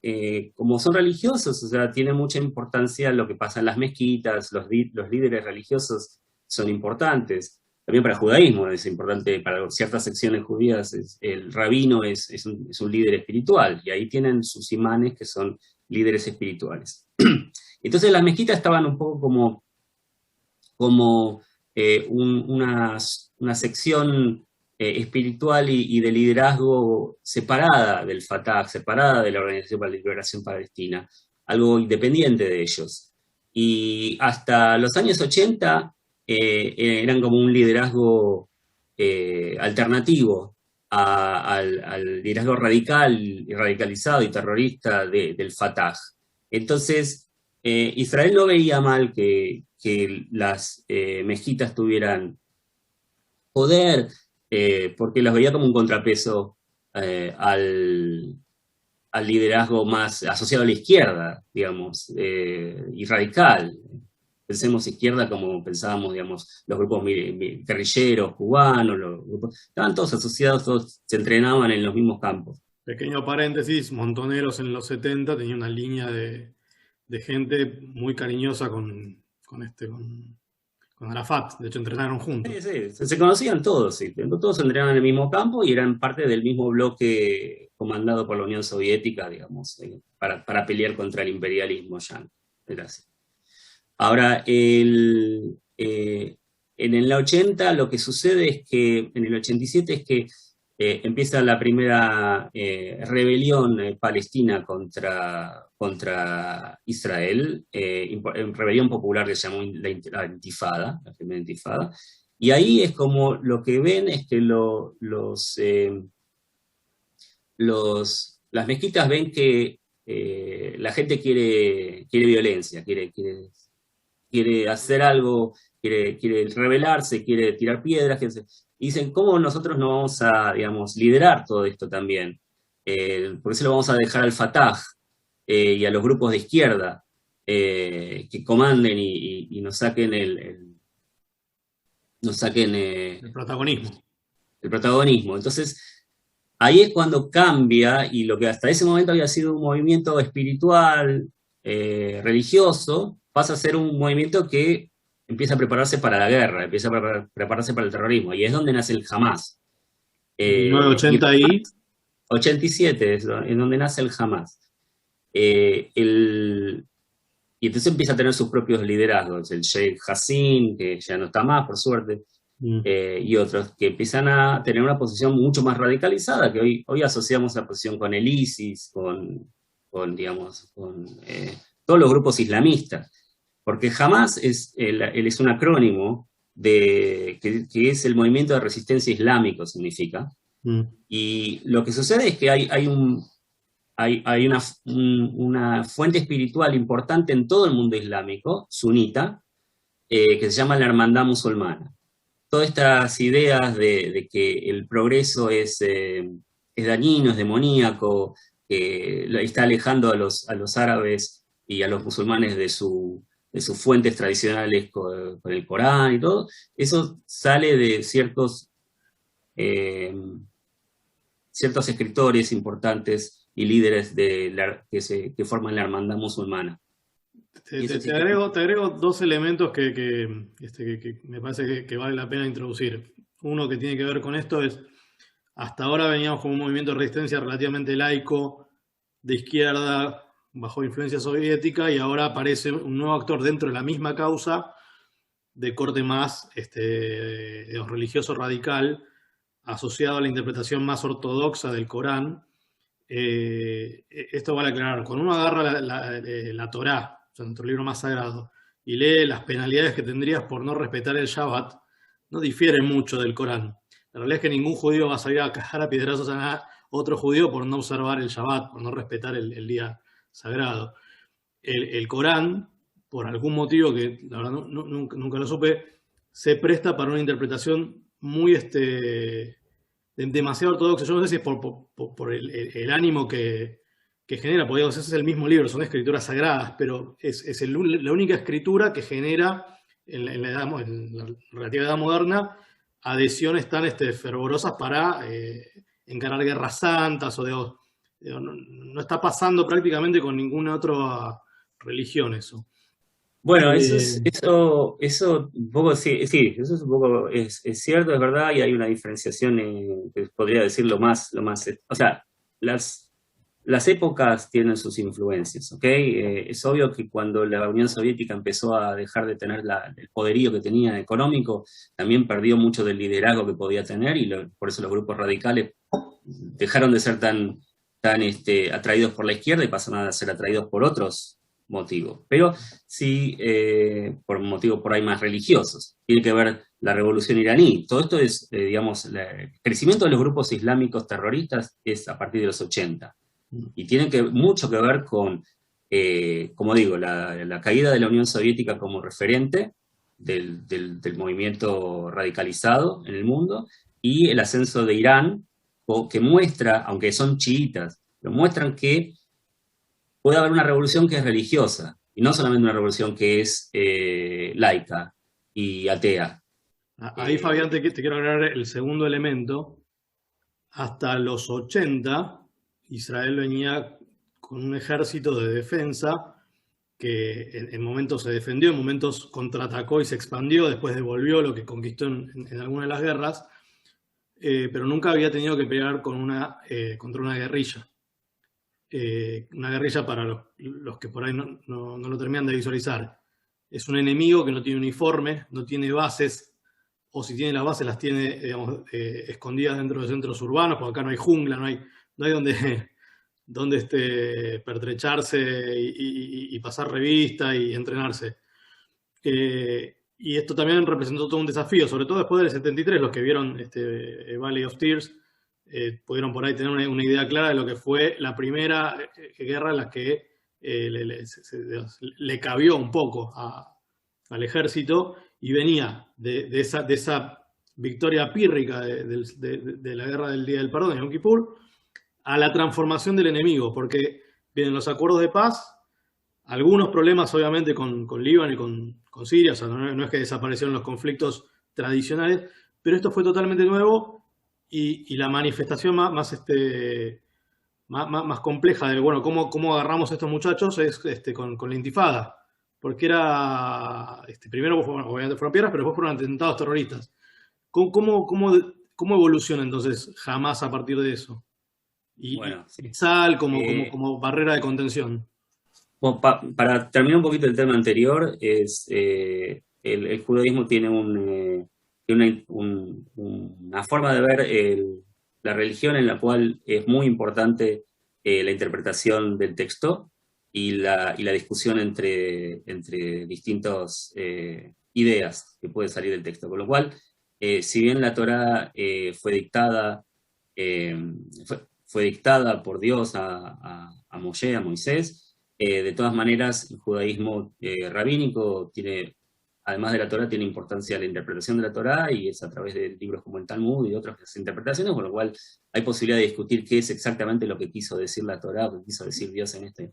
como son religiosos, o sea, tiene mucha importancia lo que pasa en las mezquitas, los líderes religiosos son importantes. También para el judaísmo es importante, para ciertas secciones judías, el rabino es un líder espiritual, y ahí tienen sus imanes que son líderes espirituales. Entonces las mezquitas estaban un poco como una sección espiritual y de liderazgo separada del Fatah, separada de la Organización para la Liberación Palestina, algo independiente de ellos. Y hasta los años 80 eran como un liderazgo alternativo al liderazgo radical y radicalizado y terrorista del Fatah. Entonces, Israel no veía mal que las mezquitas tuvieran poder, porque las veía como un contrapeso al liderazgo más asociado a la izquierda, digamos, y radical. Pensemos izquierda como pensábamos, digamos, los grupos guerrilleros, cubanos, estaban todos asociados, todos se entrenaban en los mismos campos. pequeño paréntesis, Montoneros en los 70 tenía una línea de gente muy cariñosa con Arafat. De hecho, entrenaron juntos. Sí, se conocían todos, sí. Todos entrenaban en el mismo campo y eran parte del mismo bloque comandado por la Unión Soviética, digamos, para pelear contra el imperialismo yanqui. Era así. Ahora, en el 80 lo que sucede es que, en el 87 es que empieza la primera rebelión palestina contra Israel, rebelión popular que se llamó la Intifada, la primera Intifada, y ahí es como lo que ven es que las mezquitas ven que la gente quiere violencia, quiere hacer algo, quiere rebelarse, quiere tirar piedras, y dicen, ¿cómo nosotros no vamos a, digamos, liderar todo esto también? ¿Por qué se lo vamos a dejar al Fatah y a los grupos de izquierda que comanden y nos saquen el protagonismo? El protagonismo. Entonces, ahí es cuando cambia, y lo que hasta ese momento había sido un movimiento espiritual, religioso, pasa a ser un movimiento que empieza a prepararse para la guerra, empieza a prepararse para el terrorismo, y es donde nace el Hamas. 1980 y 87 es donde nace el Hamas. Y entonces empieza a tener sus propios liderazgos, el Sheikh Hassin, que ya no está más, por suerte, y otros que empiezan a tener una posición mucho más radicalizada, que hoy asociamos la posición con el ISIS, con todos los grupos islamistas. Porque Hamas es un acrónimo que es el Movimiento de Resistencia Islámico, significa. Y lo que sucede es que hay una fuente espiritual importante en todo el mundo islámico, sunita, que se llama la Hermandad Musulmana. Todas estas ideas de que el progreso es dañino, es demoníaco, que está alejando a los árabes y a los musulmanes de sus fuentes tradicionales con el Corán y todo, eso sale de ciertos escritores importantes y líderes que forman la hermandad musulmana. Te agrego dos elementos que me parece que vale la pena introducir. Uno que tiene que ver con esto es, hasta ahora veníamos con un movimiento de resistencia relativamente laico, de izquierda, bajo influencia soviética, y ahora aparece un nuevo actor dentro de la misma causa, de corte más religioso radical, asociado a la interpretación más ortodoxa del Corán. Esto vale aclarar, cuando uno agarra la Torá, o sea, nuestro libro más sagrado, y lee las penalidades que tendrías por no respetar el Shabbat, no difiere mucho del Corán. La realidad es que ningún judío va a salir a cajar a piedrazos a otro judío por no observar el Shabbat, por no respetar el día sagrado. El Corán, por algún motivo que la verdad nunca lo supe, se presta para una interpretación muy demasiado ortodoxa. Yo no sé si es por el ánimo que genera, porque ese es el mismo libro, son escrituras sagradas, pero es la única escritura que genera en la relativa edad moderna adhesiones tan fervorosas para encarar guerras santas no está pasando prácticamente con ninguna otra religión eso. Bueno, eso un poco sí, eso es un poco es cierto, es verdad, y hay una diferenciación, podría decir lo más, o sea, las épocas tienen sus influencias, ¿ok? Es obvio que cuando la Unión Soviética empezó a dejar de tener el poderío que tenía económico, también perdió mucho del liderazgo que podía tener, y por eso los grupos radicales dejaron de ser tan atraídos por la izquierda y pasaron a ser atraídos por otros motivos, pero sí por motivos por ahí más religiosos. Tiene que ver la revolución iraní. Todo esto es, digamos, el crecimiento de los grupos islámicos terroristas es a partir de los 80. Y tiene mucho que ver con, como digo, la caída de la Unión Soviética como referente del movimiento radicalizado en el mundo, y el ascenso de Irán, que muestra, aunque son chiitas, pero muestran que puede haber una revolución que es religiosa, y no solamente una revolución que es laica y atea. Ahí, Fabián, te quiero agregar el segundo elemento. Hasta los 80, Israel venía con un ejército de defensa que en momentos se defendió, en momentos contraatacó y se expandió, después devolvió lo que conquistó en alguna de las guerras, pero nunca había tenido que pelear contra una guerrilla. Una guerrilla, para los que por ahí no lo terminan de visualizar, es un enemigo que no tiene uniforme, no tiene bases, o si tiene las bases las tiene, digamos, escondidas dentro de centros urbanos, porque acá no hay jungla, no hay donde pertrecharse y pasar revista y entrenarse. Y esto también representó todo un desafío, sobre todo después del 73, los que vieron Valley of Tears, pudieron por ahí tener una idea clara de lo que fue la primera guerra en la que le cabió un poco al ejército, y venía de esa victoria pírrica de la guerra del Día del Perdón, de Yom Kippur, a la transformación del enemigo, porque vienen los acuerdos de paz, algunos problemas obviamente con Líbano y con Siria, o sea, no es que desaparecieron los conflictos tradicionales, pero esto fue totalmente nuevo, y la manifestación más compleja de, bueno, cómo agarramos a estos muchachos es con la intifada, porque era, primero obviamente fueron piedras, pero después fueron atentados terroristas. ¿Cómo evoluciona entonces Hamás a partir de eso? Y Bueno, sí. Sal como barrera de contención. Bueno, para terminar un poquito el tema anterior, el judaísmo tiene una forma de ver la religión en la cual es muy importante la interpretación del texto y la discusión entre distintas ideas que pueden salir del texto. Con lo cual, si bien la Torá fue dictada por Dios a Moshe, a Moisés, de todas maneras, el judaísmo rabínico tiene, además de la Torá, tiene importancia la interpretación de la Torá, y es a través de libros como el Talmud y otras interpretaciones, con lo cual hay posibilidad de discutir qué es exactamente lo que quiso decir la Torá, lo que quiso decir Dios en este.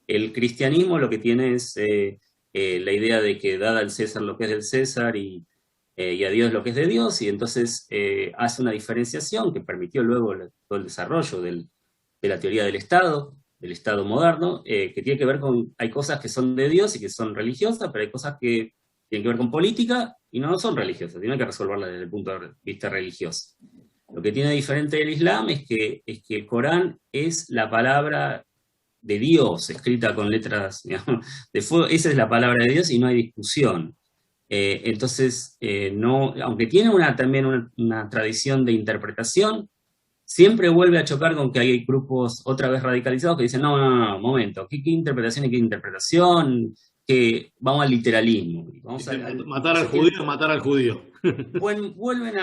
El cristianismo lo que tiene es la idea de que dada al César lo que es del César y a Dios lo que es de Dios, y entonces hace una diferenciación que permitió luego todo el desarrollo de la teoría del Estado moderno, que tiene que ver con, hay cosas que son de Dios y que son religiosas, pero hay cosas que tienen que ver con política y no son religiosas, tienen que resolverlas desde el punto de vista religioso. Lo que tiene diferente el Islam es que el Corán es la palabra de Dios, escrita con letras, digamos, de fuego. Esa es la palabra de Dios y no hay discusión. Entonces, aunque tiene también una tradición de interpretación, siempre vuelve a chocar con que hay grupos otra vez radicalizados que dicen, no, momento, ¿qué interpretación y qué interpretación? Que vamos al literalismo. Vamos matar al judío, matar al judío. Vuelven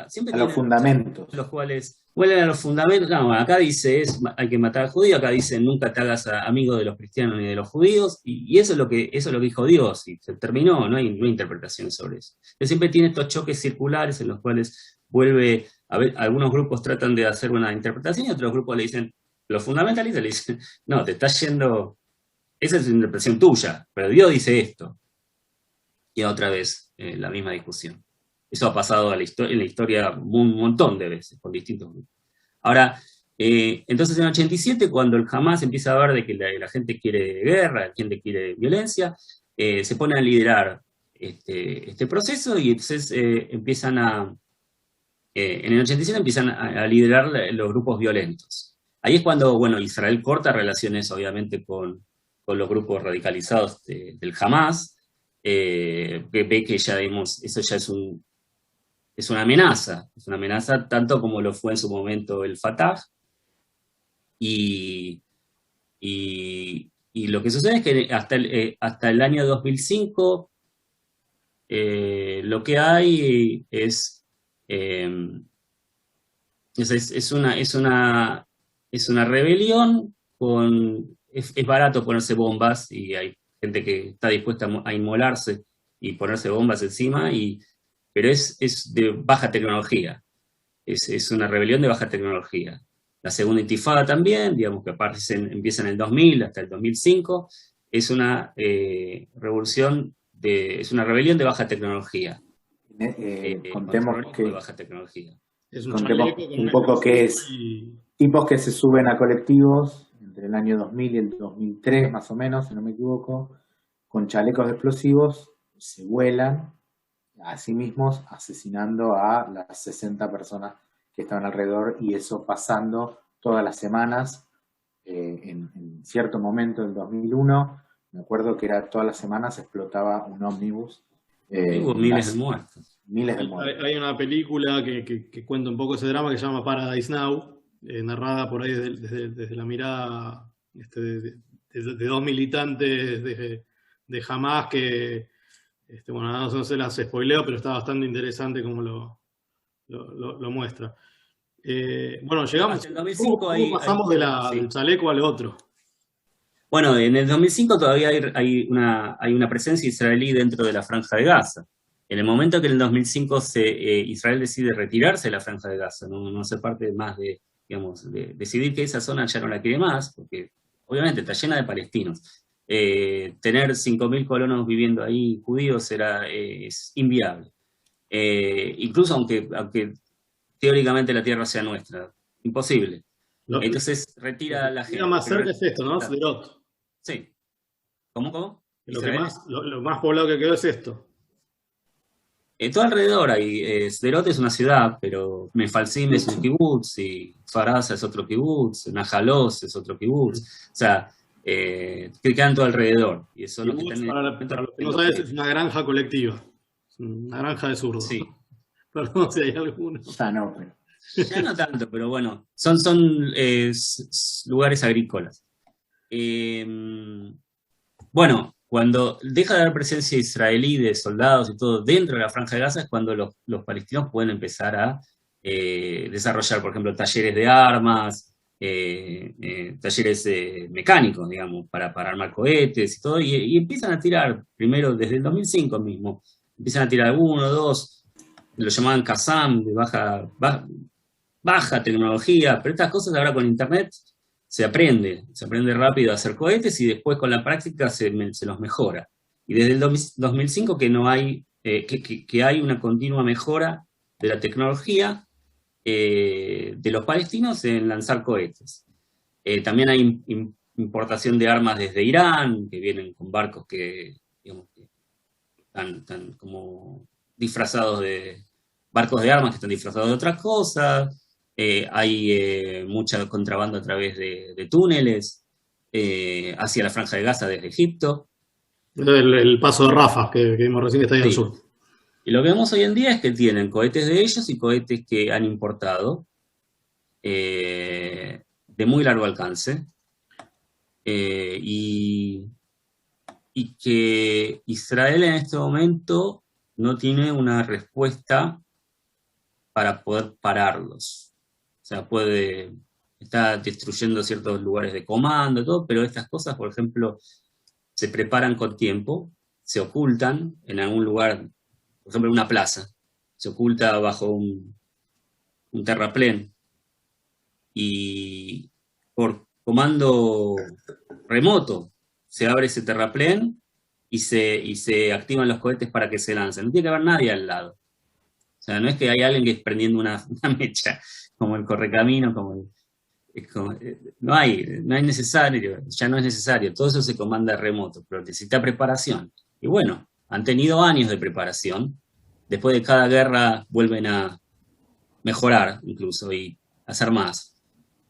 siempre a los fundamentos. Los cuales vuelven a los fundamentos. No, acá dice hay que matar al judío, acá dice nunca te hagas amigo de los cristianos ni de los judíos, y eso es lo que dijo Dios, y se terminó, no hay interpretaciones sobre eso. Entonces siempre tiene estos choques circulares en los cuales vuelve a ver, algunos grupos tratan de hacer una interpretación y otros grupos le dicen, los fundamentalistas le dicen, no, te estás yendo, esa es la interpretación tuya, pero Dios dice esto. Y otra vez la misma discusión. Eso ha pasado en la historia un montón de veces, con distintos grupos. Ahora, entonces en el 87, cuando el Hamás empieza a ver de que la gente quiere guerra, la gente quiere violencia, se pone a liderar este proceso, y entonces en el 87 empiezan a liderar los grupos violentos. Ahí es cuando, bueno, Israel corta relaciones, obviamente, con los grupos radicalizados del Hamás, ve que ya vimos, eso ya es una amenaza tanto como lo fue en su momento el Fatah, y lo que sucede es que hasta el año 2005 lo que hay es una rebelión es barato ponerse bombas, y hay gente que está dispuesta a inmolarse y ponerse bombas encima, pero es de baja tecnología, es una rebelión de baja tecnología. La segunda intifada también, digamos que empieza en el 2000 hasta el 2005, es una rebelión de baja tecnología. Contemos que de baja tecnología. Es contemos un poco qué es tipos que se suben a colectivos entre el año 2000 y el 2003 más o menos, si no me equivoco, con chalecos explosivos, se vuelan a sí mismos asesinando a las 60 personas que estaban alrededor, y eso pasando todas las semanas. En cierto momento del 2001, me acuerdo que era todas las semanas explotaba un ómnibus. Hubo miles de muertos. Miles de muertos. Hay una película que cuenta un poco ese drama que se llama Paradise Now, narrada por ahí desde la mirada de dos militantes de Hamas que, bueno, no se las spoileo, pero está bastante interesante como lo muestra. Bueno, llegamos. En el 2005 ¿Cómo pasamos del chaleco al otro? Bueno, en el 2005 todavía hay una presencia israelí dentro de la Franja de Gaza. En el momento que en el 2005 Israel decide retirarse de la Franja de Gaza, no ser parte más de decidir que esa zona ya no la quiere más, porque obviamente está llena de palestinos. Tener 5.000 colonos viviendo ahí, judíos, es inviable. Incluso aunque teóricamente la tierra sea nuestra, imposible. Entonces retira a la gente. Lo más cerca es esto, ¿no? Sderot. Sí. ¿Cómo? Lo más poblado que quedó es esto. Todo alrededor hay. Sderot es una ciudad, pero Mefalsim es un kibutz, y Faraza es otro kibutz, Najalos es otro kibutz. O sea, que quedan todo alrededor. Y eso Kibutz, para los que no sabes, es una granja colectiva. Una granja de zurdos. Sí. Perdón si hay alguno. Ya no, pero... Ya no tanto, pero bueno, son lugares agrícolas. Bueno, cuando deja de haber presencia israelí de soldados y todo dentro de la Franja de Gaza es cuando los palestinos pueden empezar a desarrollar, por ejemplo, talleres de armas, talleres mecánicos, digamos, para armar cohetes y todo, y empiezan a tirar, primero desde el 2005 mismo, empiezan a tirar 1, 2, lo llamaban Qassam, de baja tecnología, pero estas cosas ahora con internet se aprende rápido a hacer cohetes y después con la práctica se los mejora. Y desde el 2005 que no hay, que hay una continua mejora de la tecnología de los palestinos en lanzar cohetes. También hay importación de armas desde Irán, que vienen con barcos que, digamos, que están como disfrazados de barcos de armas que están disfrazados de otras cosas. Hay mucha contrabando a través de túneles hacia la Franja de Gaza desde Egipto. El paso de Rafah, que vimos recién que está ahí al sur. Y lo que vemos hoy en día es que tienen cohetes de ellos y cohetes que han importado de muy largo alcance. Y que Israel en este momento no tiene una respuesta para poder pararlos. O sea, está destruyendo ciertos lugares de comando y todo, pero estas cosas, por ejemplo, se preparan con tiempo, se ocultan en algún lugar, por ejemplo, en una plaza, se oculta bajo un terraplén, y por comando remoto se abre ese terraplén y se activan los cohetes para que se lancen. No tiene que haber nadie al lado. O sea, no es que hay alguien que es prendiendo una mecha, como el correcamino, no hay necesario, ya no es necesario, todo eso se comanda remoto, pero necesita preparación. Y bueno, han tenido años de preparación, después de cada guerra vuelven a mejorar incluso y hacer más.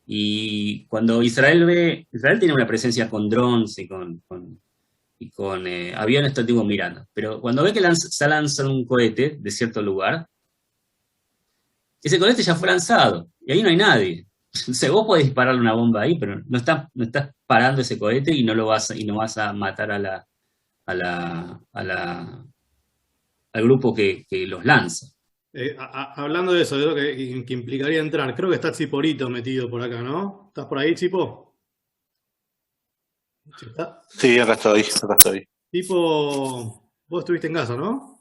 Y cuando Israel tiene una presencia con drones y con aviones todo el tiempo mirando, pero cuando ve que se lanza un cohete de cierto lugar, ese cohete ya fue lanzado, y ahí no hay nadie. O sea, vos podés dispararle una bomba ahí, pero no estás parando ese cohete y no vas a matar al grupo que los lanza. Hablando de eso, de lo que implicaría entrar, creo que está Chiporito metido por acá, ¿no? ¿Estás por ahí, Chipo? Sí, acá estoy. Tipo, vos estuviste en Gaza, ¿no?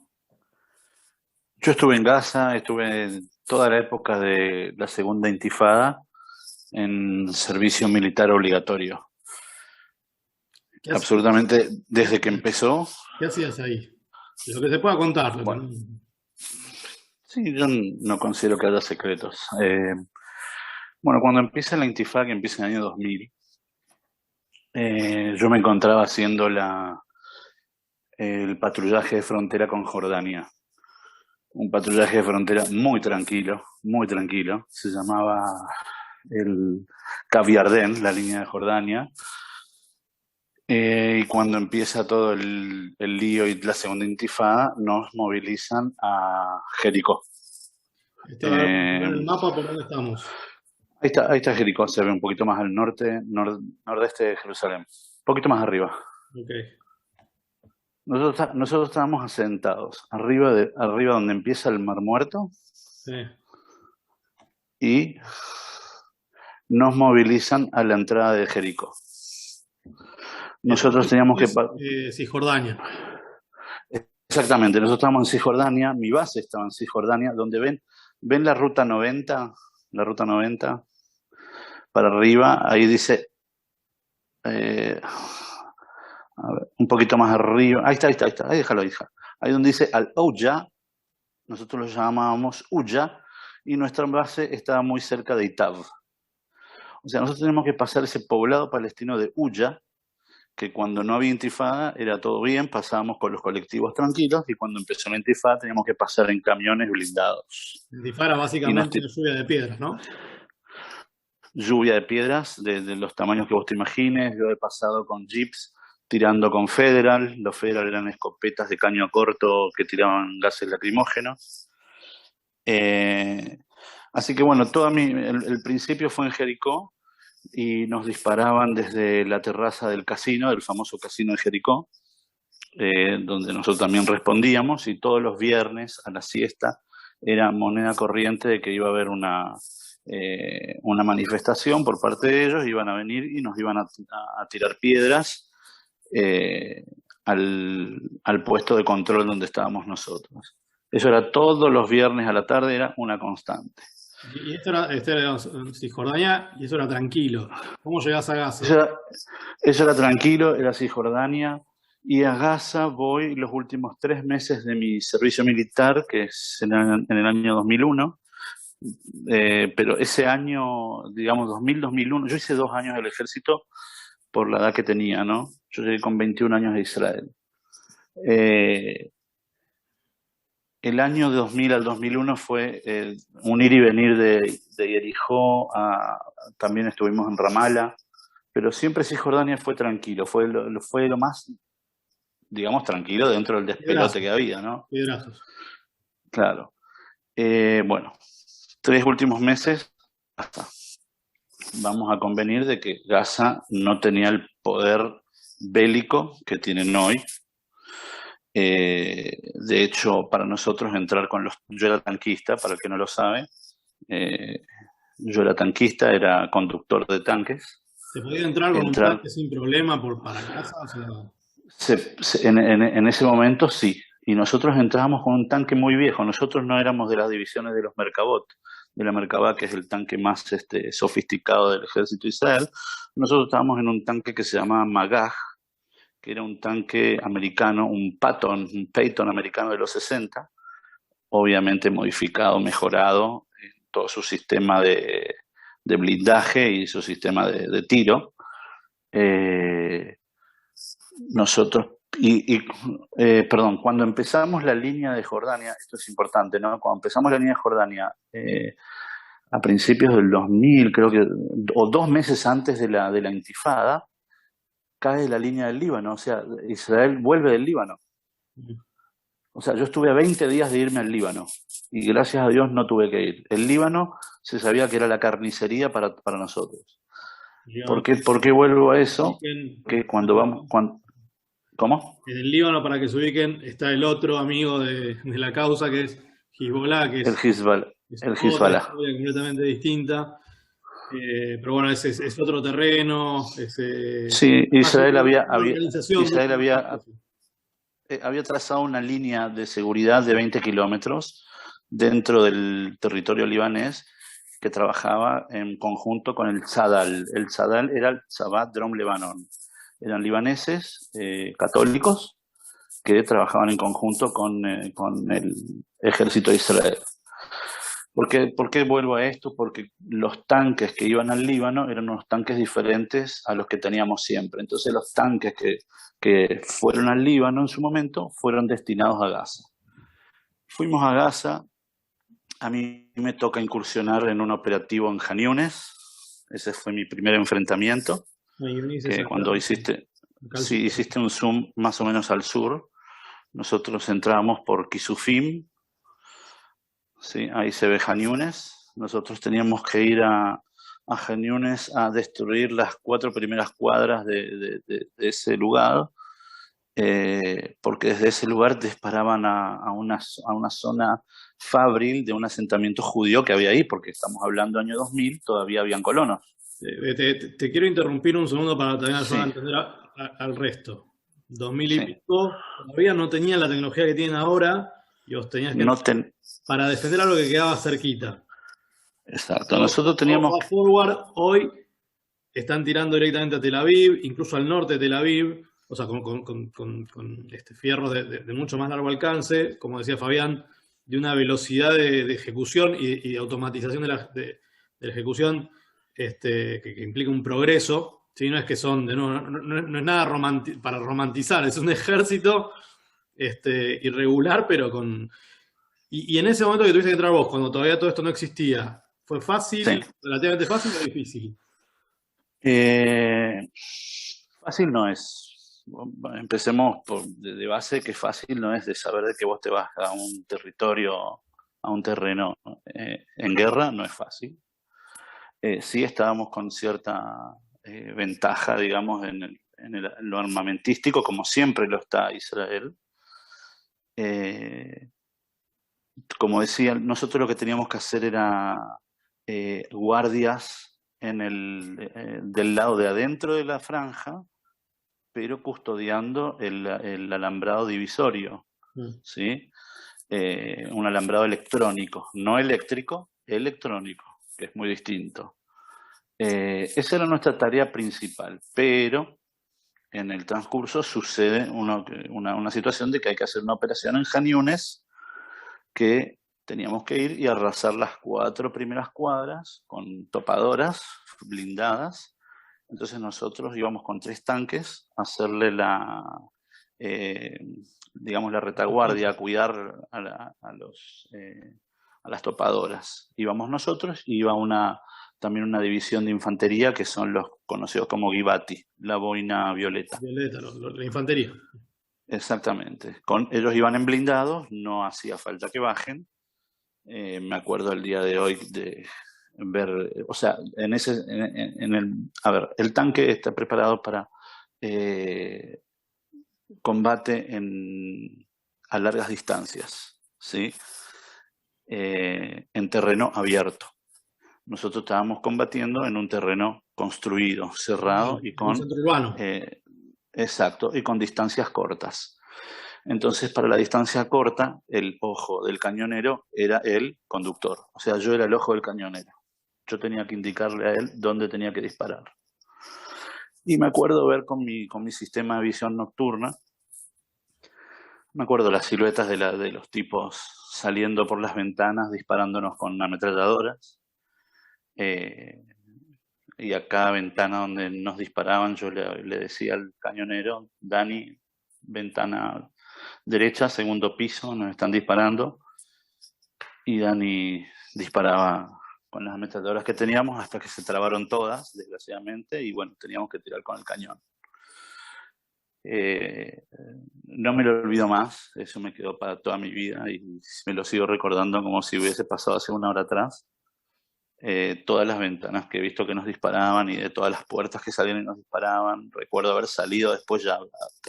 Yo estuve en Gaza, estuve en toda la época de la segunda intifada en servicio militar obligatorio. Absolutamente, desde que empezó. ¿Qué hacías ahí? Lo que se pueda contar. Bueno, sí, yo no considero que haya secretos. Bueno, cuando empieza la Intifada, que empieza en el año 2000, yo me encontraba haciendo el patrullaje de frontera con Jordania. Un patrullaje de frontera muy tranquilo, muy tranquilo. Se llamaba el Cab Yarden, la línea de Jordania. Y cuando empieza todo el lío y la segunda intifada, nos movilizan a Jericó. En el mapa, ¿por dónde estamos? Ahí está Jericó, se ve un poquito más al norte, nordeste de Jerusalén. Un poquito más arriba. Okay. Nosotros estábamos asentados arriba donde empieza el Mar Muerto. Sí. Y nos movilizan a la entrada de Jericó. Nosotros teníamos que... Cisjordania. Exactamente, nosotros estábamos en Cisjordania, mi base estaba en Cisjordania, donde ven la ruta 90, para arriba, ahí dice, a ver, un poquito más arriba, ahí está, ahí déjalo, hija. Ahí donde dice Al-Ouja, nosotros lo llamábamos Uya, y nuestra base estaba muy cerca de Itav. O sea, nosotros tenemos que pasar ese poblado palestino de Uya, que cuando no había intifada era todo bien, pasábamos con los colectivos tranquilos, y cuando empezó la intifada teníamos que pasar en camiones blindados. Intifada básicamente lluvia de piedras, ¿no? Lluvia de piedras, de los tamaños que vos te imagines. Yo he pasado con jeeps tirando con Federal. Los Federal eran escopetas de caño corto que tiraban gases lacrimógenos. Así que bueno, el principio fue en Jericó, y nos disparaban desde la terraza del casino, del famoso casino de Jericó, donde nosotros también respondíamos, y todos los viernes a la siesta era moneda corriente de que iba a haber una manifestación por parte de ellos, iban a venir y nos iban a tirar piedras al puesto de control donde estábamos nosotros. Eso era todos los viernes a la tarde, era una constante. Y esto era en Cisjordania, y eso era tranquilo. ¿Cómo llegás a Gaza? Eso era tranquilo, era Cisjordania. Y a Gaza voy los últimos 3 meses de mi servicio militar, que es en el año 2001. Pero ese año, digamos 2000-2001, yo hice 2 años del ejército por la edad que tenía, ¿no? Yo llegué con 21 años de Israel. El año de 2000 al 2001 fue un ir y venir de Jericó también estuvimos en Ramala, pero siempre Cisjordania fue tranquilo, fue lo más, digamos, tranquilo dentro del despelote que había, ¿no? Piedrazos. Claro. Bueno, 3 últimos meses, hasta. Vamos a convenir de que Gaza no tenía el poder bélico que tienen hoy. De hecho, para nosotros entrar yo era tanquista, para el que no lo sabe, yo era tanquista, era conductor de tanques. ¿Se podía entrar con un tanque sin problema para Gaza? O sea... En ese momento sí, y nosotros entrábamos con un tanque muy viejo. Nosotros no éramos de las divisiones de los Merkabot, de la Merkabah, que es el tanque más sofisticado del ejército de Israel. Nosotros estábamos en un tanque que se llamaba Magaj, que era un tanque americano, un Patton americano de los 60, obviamente modificado, mejorado en todo su sistema de blindaje y su sistema de tiro. Perdón, cuando empezamos la línea de Jordania, esto es importante, ¿no? Cuando empezamos la línea de Jordania, a principios del 2000, creo que, o 2 meses antes de la intifada, cae la línea del Líbano, o sea, Israel vuelve del Líbano. O sea, yo estuve a 20 días de irme al Líbano, y gracias a Dios no tuve que ir. El Líbano se sabía que era la carnicería para nosotros. ¿Por qué vuelvo a eso? Que cuando vamos... ¿Cómo? En el Líbano, para que se ubiquen, está el otro amigo de la causa, que es Hezbollah, que es el Hezbollah. Completamente distinta. Pero bueno, es otro terreno. Sí, Israel había trazado una línea de seguridad de 20 kilómetros dentro del territorio libanés, que trabajaba en conjunto con el Tzadal. El Tzadal era el Tzavat Drom Lebanon. Eran libaneses católicos que trabajaban en conjunto con el ejército de Israel. ¿Por qué vuelvo a esto? Porque los tanques que iban al Líbano eran unos tanques diferentes a los que teníamos siempre. Entonces los tanques que fueron al Líbano en su momento fueron destinados a Gaza. Fuimos a Gaza, a mí me toca incursionar en un operativo en Khan Younes. Ese fue mi primer enfrentamiento, que cuando hiciste un zoom más o menos al sur, nosotros entramos por Kisufim, ¿sí? Ahí se ve Khan Younes. Nosotros teníamos que ir a Khan Younes a destruir las 4 primeras cuadras de ese lugar, porque desde ese lugar disparaban a una zona fabril de un asentamiento judío que había ahí, porque estamos hablando año 2000, todavía habían colonos. Te quiero interrumpir un segundo para también ayudar Sí. a entender al resto. 2000 y Sí. pico, todavía no tenían la tecnología que tienen ahora y vos tenías que No ten- para defender algo que quedaba cerquita. Exacto. Nosotros teníamos... Fast forward, hoy están tirando directamente a Tel Aviv, incluso al norte de Tel Aviv, o sea, con fierros de mucho más largo alcance, como decía Fabián, de una velocidad de ejecución y de automatización de la ejecución que implica un progreso. ¿Sí? No es que son, no es nada para romantizar, es un ejército irregular, pero con... Y en ese momento que tuviste que entrar vos, cuando todavía todo esto no existía, ¿fue fácil, Sí. relativamente fácil o difícil? Fácil no es. Empecemos de base que fácil no es de saber de que vos te vas a un territorio, a un terreno en guerra, no es fácil. Sí estábamos con cierta ventaja, digamos, en lo armamentístico, como siempre lo está Israel. Como decía, nosotros lo que teníamos que hacer era guardias del lado de adentro de la franja, pero custodiando el alambrado divisorio, ¿sí? Un alambrado electrónico, no eléctrico, electrónico, que es muy distinto. Esa era nuestra tarea principal, pero en el transcurso sucede una situación de que hay que hacer una operación en Khan Younes, que teníamos que ir y arrasar las 4 primeras cuadras con topadoras blindadas. Entonces nosotros íbamos con 3 tanques a hacerle digamos, la retaguardia, a cuidar a las topadoras. Íbamos nosotros y iba también una división de infantería que son los conocidos como Givati, la boina violeta. Violeta, la infantería. Exactamente. Ellos iban en blindados, no hacía falta que bajen. Me acuerdo el día de hoy de ver, o sea, el tanque está preparado para combate a largas distancias, ¿sí? En terreno abierto. Nosotros estábamos combatiendo en un terreno construido, cerrado y con... centro urbano. Exacto, y con distancias cortas. Entonces, para la distancia corta, el ojo del cañonero era el conductor. O sea, yo era el ojo del cañonero. Yo tenía que indicarle a él dónde tenía que disparar. Y me acuerdo ver con mi sistema de visión nocturna, me acuerdo las siluetas de los tipos saliendo por las ventanas, disparándonos con ametralladoras. Y a cada ventana donde nos disparaban, yo le decía al cañonero, Dani, ventana derecha, segundo piso, nos están disparando. Y Dani disparaba con las ametralladoras que teníamos hasta que se trabaron todas, desgraciadamente, y bueno, teníamos que tirar con el cañón. No me lo olvido más, eso me quedó para toda mi vida y me lo sigo recordando como si hubiese pasado hace 1 hora atrás. Todas las ventanas que he visto que nos disparaban y de todas las puertas que salían y nos disparaban. Recuerdo haber salido después ya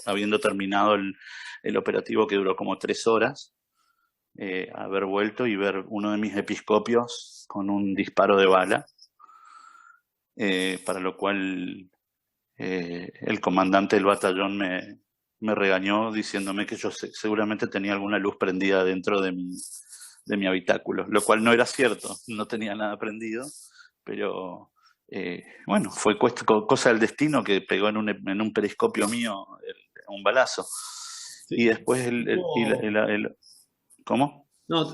habiendo terminado el operativo que duró como 3 horas, haber vuelto y ver uno de mis episcopios con un disparo de bala, para lo cual el comandante del batallón me regañó diciéndome que yo seguramente tenía alguna luz prendida dentro de mi habitáculo, lo cual no era cierto, no tenía nada prendido, pero bueno, fue cosa del destino que pegó en un periscopio mío un balazo. Sí. Y después ¿Cómo? No,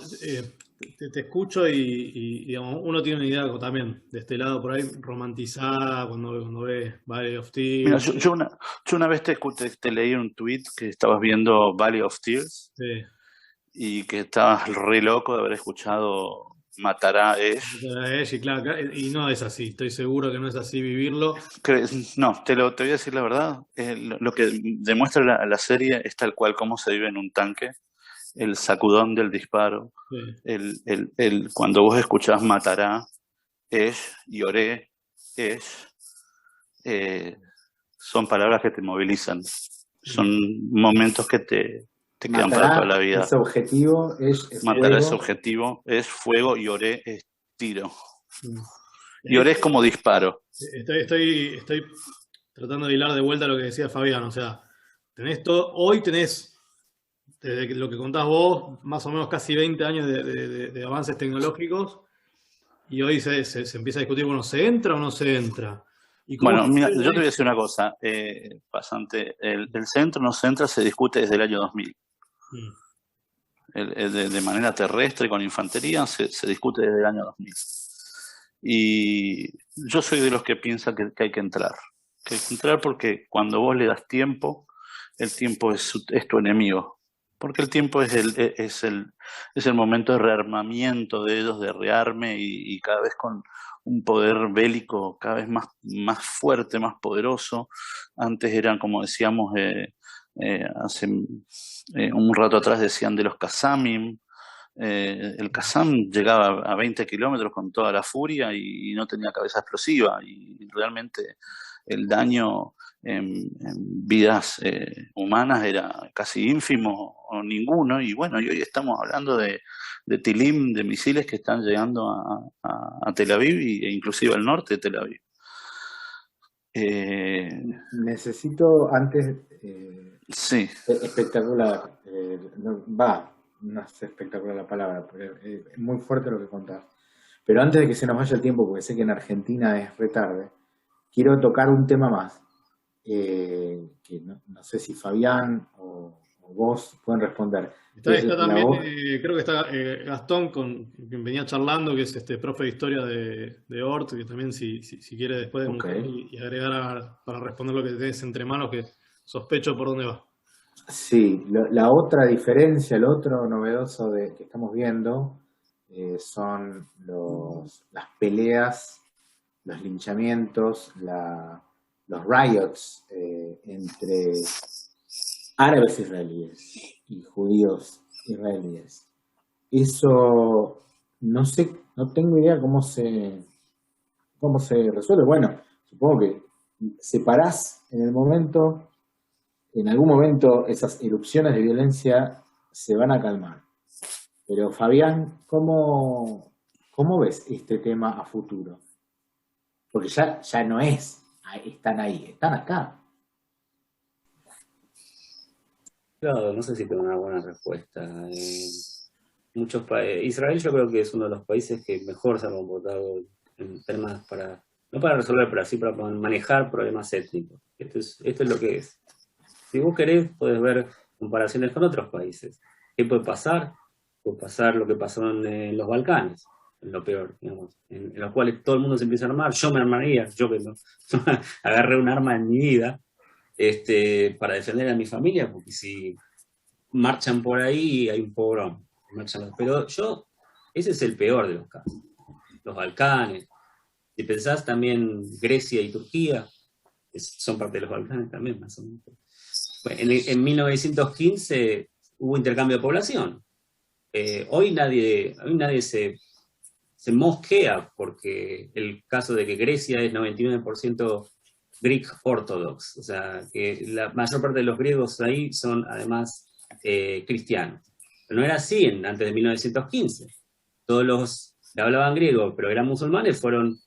te escucho y, digamos, uno tiene una idea también de este lado por ahí romantizada cuando ve Valley of Mira, Tears. yo una vez te leí un tweet que estabas viendo Valley of Tears Sí. y que estabas re loco de haber escuchado Matará Esh. Y claro, y no es así, estoy seguro que no es así vivirlo. No, te voy a decir la verdad. Lo que demuestra la serie es tal cual cómo se vive en un tanque, el sacudón del disparo, Sí. cuando vos escuchás Matará, Esh, Lloré, Esh, son palabras que te movilizan. Son momentos que te quedan para toda la Matará vida. es objetivo, es Matará es fuego. objetivo, es fuego, Lloré es tiro. Mm. Lloré es como disparo. Estoy tratando de hilar de vuelta lo que decía Fabián, o sea, hoy tenés, desde lo que contás vos, más o menos casi 20 años de avances tecnológicos, y hoy se empieza a discutir, bueno, ¿se entra o no se entra? ¿Y cómo Bueno, mira, sucede yo te voy a eso? decir una cosa, pasante, el centro no centra se discute desde el año 2000. Mm. De manera terrestre con infantería se discute desde el año 2000. Y yo soy de los que piensa que hay que entrar. Que hay que entrar porque cuando vos le das tiempo, el tiempo es tu enemigo. Porque el tiempo es el momento de rearmamiento de ellos, de rearme y cada vez con un poder bélico cada vez más fuerte, más poderoso. Antes eran, como decíamos, hace un rato atrás decían de los Qasamim. El Qassam llegaba a 20 kilómetros con toda la furia y no tenía cabeza explosiva y realmente el daño en vidas humanas era casi ínfimo o ninguno y bueno, y hoy estamos hablando de Tilim, de misiles que están llegando a Tel Aviv e inclusive al norte de Tel Aviv. Necesito antes, Sí. espectacular, no es espectacular la palabra, pero es muy fuerte lo que contás. Pero antes de que se nos vaya el tiempo, porque sé que en Argentina es retarde, quiero tocar un tema más, que no sé si Fabián o vos pueden responder. Está también, creo que está Gastón, con quien venía charlando, que es profe de historia de Ort, que también si quiere después de Okay. y agregar para responder lo que tenés entre manos, que sospecho por dónde va. Sí, la otra diferencia, el otro novedoso que estamos viendo son las peleas, los linchamientos, los riots entre árabes israelíes y judíos israelíes. Eso no sé, no tengo idea cómo se resuelve. Bueno, supongo que separás en algún momento esas erupciones de violencia se van a calmar. Pero Fabián, ¿cómo ves este tema a futuro? Porque ya no están ahí, están acá. Claro, no sé si tengo una buena respuesta. Muchos Israel yo creo que es uno de los países que mejor se ha comportado en temas no para resolver, pero sí para manejar problemas étnicos. Esto es lo que es. Si vos querés, podés ver comparaciones con otros países. ¿Qué puede pasar? Puede pasar lo que pasó en los Balcanes, en lo peor, digamos, en los cuales todo el mundo se empieza a armar. Yo me armaría, yo que no, agarré un arma en mi vida para defender a mi familia, porque si marchan por ahí hay un pogrón. Pero ese es el peor de los casos. Los Balcanes. Si pensás también Grecia y Turquía, son parte de los Balcanes también, más o menos. Bueno, en 1915 hubo intercambio de población. Hoy nadie se mosquea porque el caso de que Grecia es 99% Greek Orthodox, o sea, que la mayor parte de los griegos ahí son además cristianos. Pero no era así antes de 1915. Todos los que hablaban griego pero eran musulmanes fueron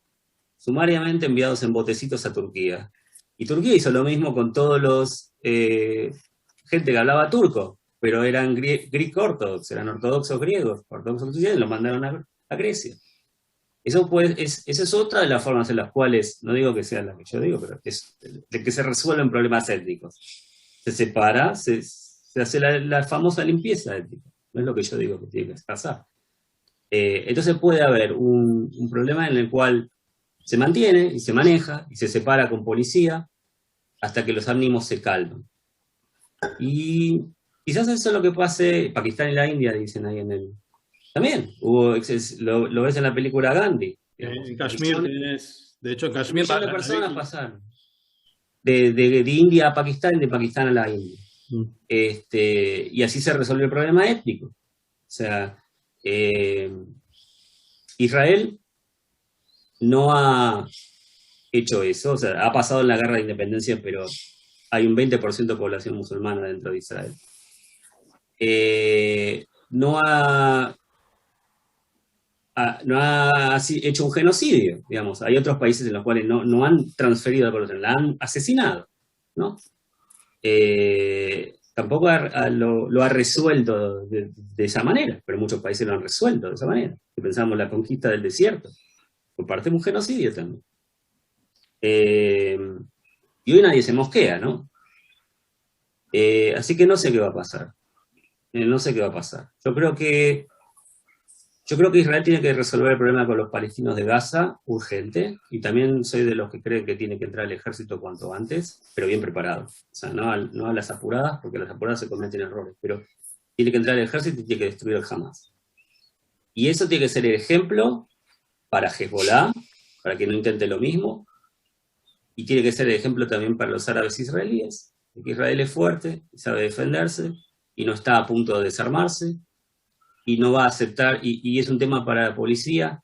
sumariamente enviados en botecitos a Turquía. Y Turquía hizo lo mismo con todos los gente que hablaba turco, pero eran Greek Orthodox, eran ortodoxos griegos, ortodoxos cristianos, los mandaron a Grecia. Esa es otra de las formas en las cuales, no digo que sea la que yo digo, pero es de que se resuelven problemas étnicos. Se separa, se hace la famosa limpieza étnica. No es lo que yo digo que tiene que pasar. Entonces puede haber un problema en el cual se mantiene y se maneja y se separa con policía hasta que los ánimos se calman. Y quizás eso es lo que pase Pakistán y la India, dicen ahí en el... También, lo ves en la película Gandhi. Digamos, En Kashmir tenés, de hecho en un Kashmir millón de personas pasaron de India a Pakistán y de Pakistán a la India. Y así se resolvió el problema étnico. O sea, Israel no ha hecho eso, o sea, ha pasado en la guerra de independencia, pero hay un 20% de población musulmana dentro de Israel. No ha hecho un genocidio, digamos. Hay otros países en los cuales no han transferido la población, la han asesinado, ¿no? Tampoco lo ha resuelto de esa manera, pero muchos países lo han resuelto de esa manera. Si pensamos la conquista del desierto, por parte de un genocidio también. Y hoy nadie se mosquea, ¿no? Así que no sé qué va a pasar. No sé qué va a pasar. Yo creo que Israel tiene que resolver el problema con los palestinos de Gaza urgente, y también soy de los que creen que tiene que entrar el ejército cuanto antes, pero bien preparado. O sea, no a las apuradas, porque a las apuradas se cometen errores, pero tiene que entrar el ejército y tiene que destruir el Hamas. Y eso tiene que ser el ejemplo para Hezbollah, para que no intente lo mismo, y tiene que ser el ejemplo también para los árabes israelíes, de que Israel es fuerte, y sabe defenderse, y no está a punto de desarmarse, y no va a aceptar, y es un tema para la policía,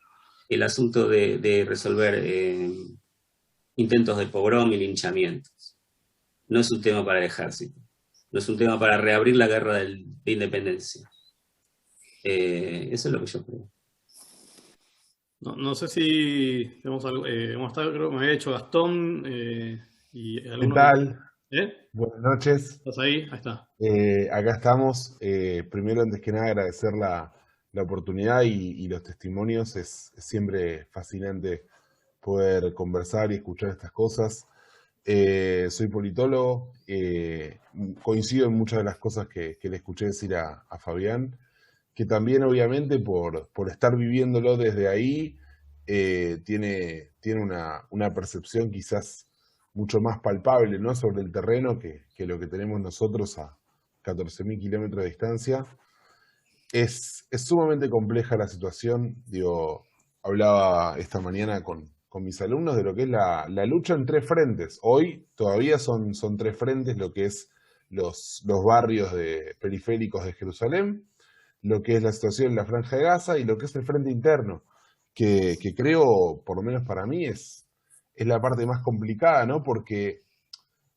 el asunto de resolver intentos de pogrom y linchamientos. No es un tema para el ejército, no es un tema para reabrir la guerra de independencia. Eso es lo que yo creo. No sé si tenemos algo, creo que me había hecho Gastón y ¿Qué algunos... tal? ¿Eh? Buenas noches. ¿Estás ahí? Ahí está. Acá estamos. Primero, antes que nada, agradecer la oportunidad y los testimonios. Es siempre fascinante poder conversar y escuchar estas cosas. Soy politólogo. Coincido en muchas de las cosas que le escuché decir a Fabián, que también obviamente por estar viviéndolo desde ahí, tiene una percepción quizás mucho más palpable, ¿no?, sobre el terreno que lo que tenemos nosotros a 14.000 kilómetros de distancia. Es sumamente compleja la situación. Digo, hablaba esta mañana con mis alumnos de lo que es la lucha en tres frentes. Hoy todavía son tres frentes, lo que es los barrios periféricos de Jerusalén, lo que es la situación en la Franja de Gaza y lo que es el frente interno, que creo, por lo menos para mí, es la parte más complicada, ¿no? Porque,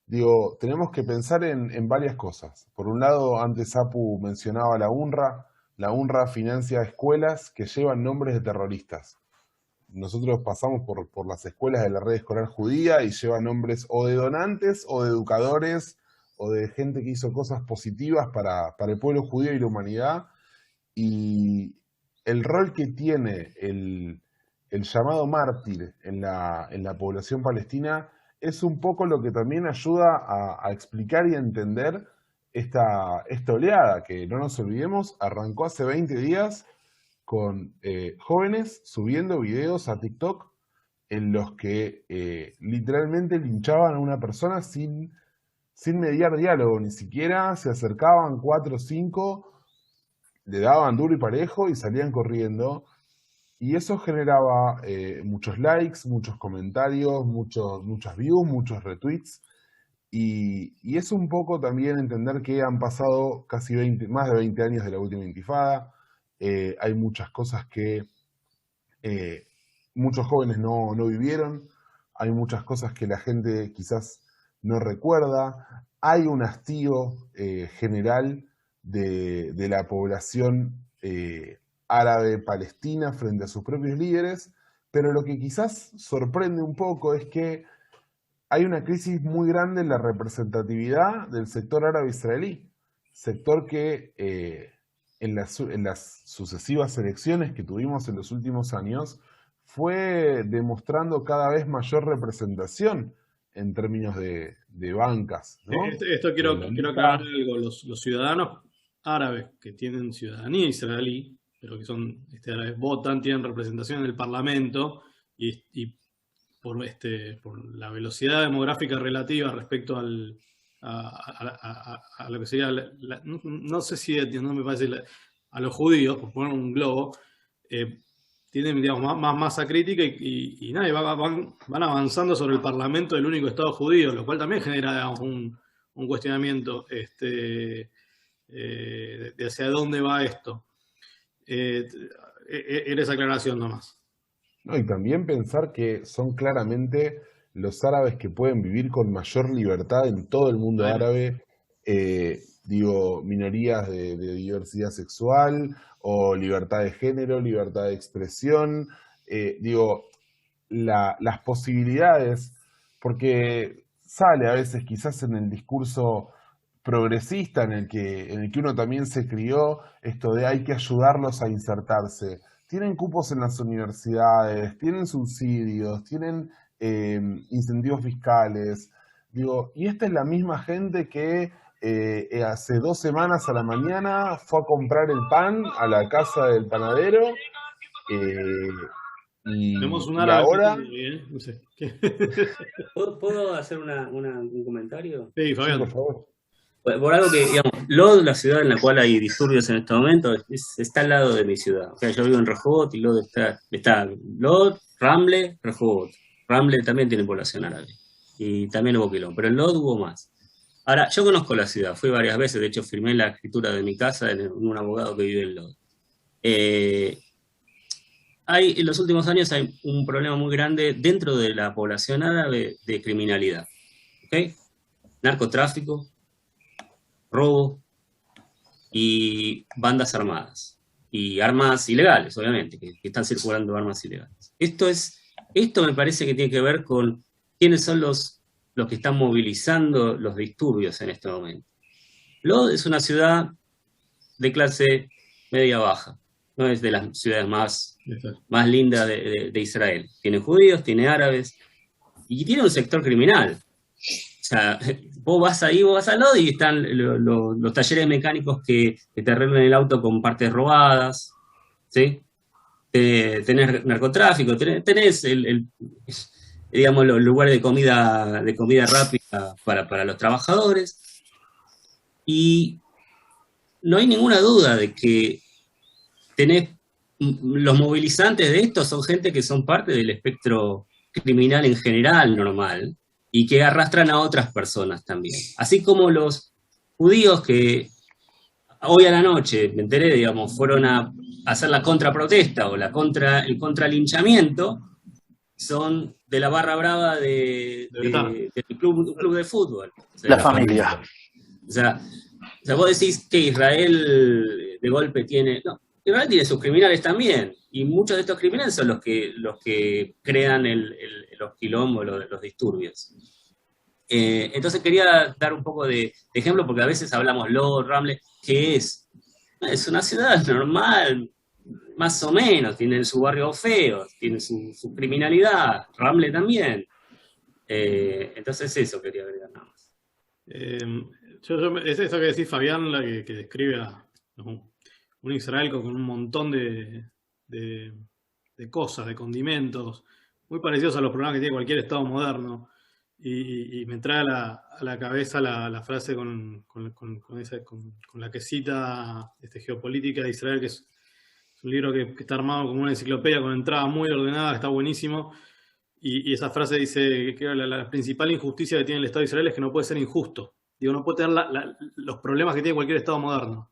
digo, tenemos que pensar en varias cosas. Por un lado, antes Apu mencionaba la UNRWA. La UNRWA financia escuelas que llevan nombres de terroristas. Nosotros pasamos por las escuelas de la red escolar judía y llevan nombres o de donantes o de educadores o de gente que hizo cosas positivas para el pueblo judío y la humanidad. Y el rol que tiene el llamado mártir en la población palestina es un poco lo que también ayuda a explicar y a entender esta oleada, que no nos olvidemos, arrancó hace 20 días con jóvenes subiendo videos a TikTok en los que literalmente linchaban a una persona sin mediar diálogo, ni siquiera se acercaban 4 o 5, le daban duro y parejo y salían corriendo. Y eso generaba muchos likes, muchos comentarios, muchas views, muchos retweets. Y es un poco también entender que han pasado casi más de 20 años de la última intifada. Hay muchas cosas que muchos jóvenes no vivieron. Hay muchas cosas que la gente quizás no recuerda. Hay un hastío general de la población árabe palestina frente a sus propios líderes, pero lo que quizás sorprende un poco es que hay una crisis muy grande en la representatividad del sector árabe israelí, sector que en las sucesivas elecciones que tuvimos en los últimos años fue demostrando cada vez mayor representación en términos de bancas, ¿no? Esto quiero aclarar algo. Los ciudadanos árabes que tienen ciudadanía israelí pero que son árabes, votan, tienen representación en el Parlamento y por la velocidad demográfica relativa respecto a lo que sería, no sé si no me parece, a los judíos, por poner un globo, tienen, digamos, más masa crítica y nada, van avanzando sobre el Parlamento del único Estado judío, lo cual también genera, digamos, un cuestionamiento de hacia dónde va esto. Era esa aclaración nomás. No, y también pensar que son claramente los árabes que pueden vivir con mayor libertad en todo el mundo árabe, minorías de diversidad sexual o libertad de género, libertad de expresión, las posibilidades, porque sale a veces quizás en el discurso progresista en el que uno también se crió, esto de hay que ayudarlos a insertarse. Tienen cupos en las universidades, tienen subsidios, tienen incentivos fiscales. Y esta es la misma gente que hace 2 semanas a la mañana fue a comprar el pan a la casa del panadero Tenemos un y árabe ahora... no sé. ¿Puedo hacer un comentario? Sí, Sí, Fabián. por favor. Por algo que, digamos, Lod, la ciudad en la cual hay disturbios en este momento, está al lado de mi ciudad. O sea, yo vivo en Rehovot y Lod está Lod, Ramle, Rehovot. Ramle también tiene población árabe. Y también hubo quilombo, pero en Lod hubo más. Ahora, yo conozco la ciudad, fui varias veces, de hecho firmé la escritura de mi casa en un abogado que vive en Lod. En los últimos años hay un problema muy grande dentro de la población árabe de criminalidad. ¿Okay? Narcotráfico, robo y bandas armadas. Y armas ilegales, obviamente, que están circulando armas ilegales. Esto me parece que tiene que ver con quiénes son los que están movilizando los disturbios en este momento. Lod es una ciudad de clase media-baja. No es de las ciudades más lindas de Israel. Tiene judíos, tiene árabes y tiene un sector criminal. O sea, vos vas a Lod y están los talleres mecánicos que te arreglan el auto con partes robadas, ¿sí? Tenés narcotráfico, tenés digamos, los lugares de comida rápida para los trabajadores. Y no hay ninguna duda de que los movilizantes de esto son gente que son parte del espectro criminal en general normal y que arrastran a otras personas también. Así como los judíos que hoy a la noche, me enteré, digamos, fueron a hacer la contraprotesta o el contralinchamiento, son de la barra brava del club de fútbol. O sea, la familia. O sea, vos decís que Israel de golpe tiene... No, Israel tiene sus criminales también, y muchos de estos criminales son los que crean los quilombos, los disturbios. Entonces quería dar un poco de ejemplo, porque a veces hablamos Lod, Ramle, que es una ciudad normal, más o menos, tienen su barrio feo, tienen su criminalidad, Ramle también. Entonces eso quería agregar nada más. Es eso que decís, Fabián, la que describe un Israel con un montón de cosas, de condimentos, muy parecidos a los problemas que tiene cualquier Estado moderno. Y me trae a la cabeza la frase con la que cita Geopolítica de Israel, que es un libro que está armado como una enciclopedia con entrada muy ordenada, está buenísimo. Y esa frase dice que la principal injusticia que tiene el Estado de Israel es que no puede ser injusto. Digo, no puede tener los problemas que tiene cualquier Estado moderno.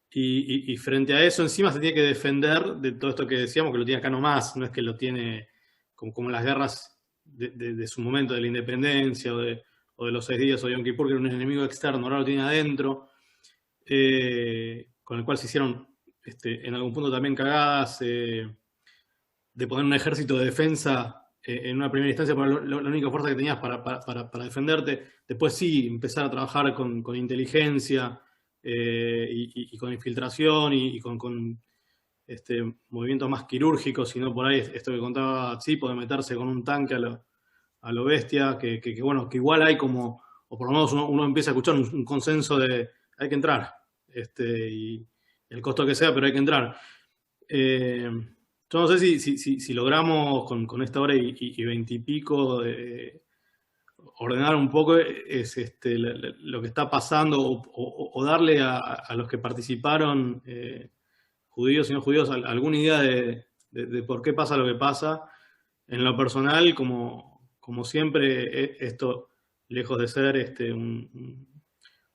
Y frente a eso encima se tiene que defender de todo esto que decíamos, que lo tiene acá nomás, no es que lo tiene como las guerras de su momento, de la independencia o de los 6 días o Yom Kippur, que era un enemigo externo, ahora lo tiene adentro, con el cual se hicieron en algún punto también cagadas de poner un ejército de defensa en una primera instancia, para la única fuerza que tenías para defenderte. Después sí, empezar a trabajar con inteligencia y con infiltración y con movimientos más quirúrgicos, sino por ahí esto que contaba Tzipo, de meterse con un tanque a lo bestia, que bueno, que igual hay como, o por lo menos uno empieza a escuchar un consenso de hay que entrar, y el costo que sea, pero hay que entrar. Yo no sé si logramos con esta hora y 20 y pico ordenar un poco lo que está pasando o darle a los que participaron, judíos y no judíos, alguna idea de por qué pasa lo que pasa. En lo personal, como siempre, esto, lejos de ser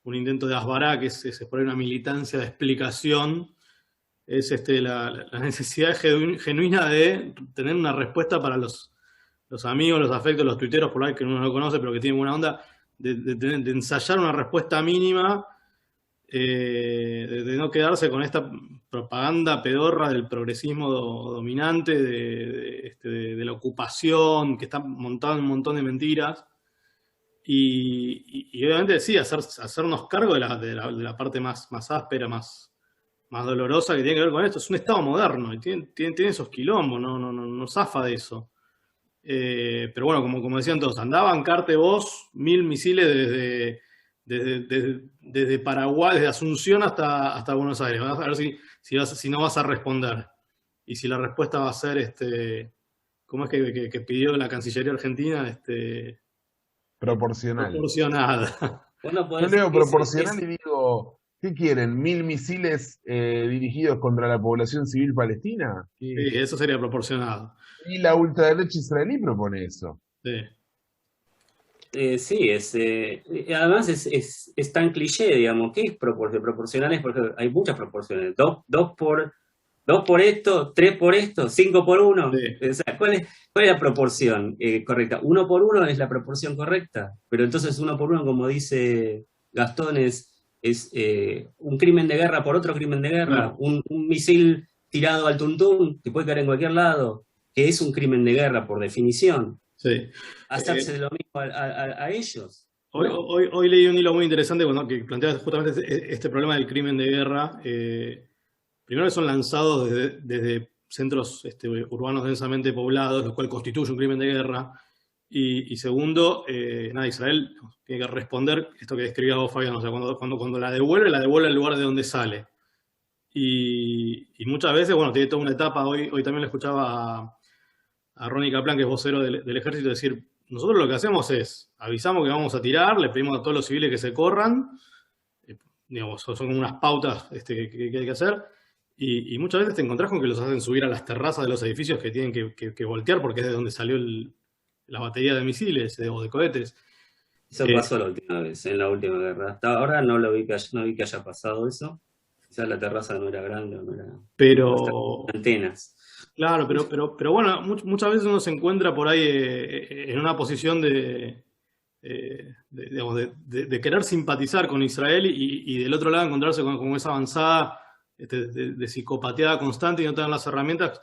un intento de asbará, que es por ahí una militancia de explicación, es la necesidad genuina de tener una respuesta para los amigos, los afectos, los tuiteros, por ahí que uno no conoce, pero que tienen buena onda, de ensayar una respuesta mínima, de no quedarse con esta propaganda pedorra del progresismo dominante, de la ocupación, que está montada en un montón de mentiras. Y obviamente sí, hacernos cargo de la parte más áspera, más dolorosa que tiene que ver con esto. Es un Estado moderno y tiene esos quilombos, no zafa de eso. Pero bueno, como decían todos, andá a bancarte vos 1000 misiles desde Paraguay, desde Asunción hasta Buenos Aires. A ver si no vas a responder. Y si la respuesta va a ser, ¿cómo es que pidió la Cancillería Argentina? Proporcional. Proporcionada. Bueno, Yo leo proporcional y digo, ¿qué quieren? ¿1000 misiles dirigidos contra la población civil palestina? Sí, eso sería proporcionado. Y la ultraderecha israelí propone eso. Sí. Sí, además es tan cliché, digamos. ¿Qué es proporcionales? Porque hay muchas proporciones. Dos por esto, 3 por esto, 5 por 1. Sí. O sea, ¿cuál es la proporción correcta? 1 por 1 es la proporción correcta, pero entonces 1 por 1, como dice Gastón, es un crimen de guerra por otro crimen de guerra, Claro. un misil tirado al tuntún, que puede caer en cualquier lado, que es un crimen de guerra por definición. Sí. Hacerse lo mismo a ellos. Hoy leí un hilo muy interesante que plantea justamente este problema del crimen de guerra. Primero que son lanzados desde centros urbanos densamente poblados, lo cual constituye un crimen de guerra. Y segundo, Israel tiene que responder esto que describía vos, Fabián, o sea, cuando la devuelve al lugar de donde sale. Y muchas veces, bueno, tiene toda una etapa. Hoy también le escuchaba a Ronnie Kaplan, que es vocero del ejército, decir: nosotros lo que hacemos es, avisamos que vamos a tirar, le pedimos a todos los civiles que se corran, digamos, son como unas pautas que hay que hacer, y muchas veces te encontrás con que los hacen subir a las terrazas de los edificios que tienen que voltear, porque es de donde salió la batería de misiles o de cohetes. Eso pasó la última vez, en la última guerra. Hasta ahora no vi que haya pasado eso. Quizás la terraza no era grande, no era antenas. Claro, pero bueno, muchas veces uno se encuentra por ahí en una posición de querer simpatizar con Israel y del otro lado encontrarse con esa avanzada de psicopateada constante y no tener las herramientas.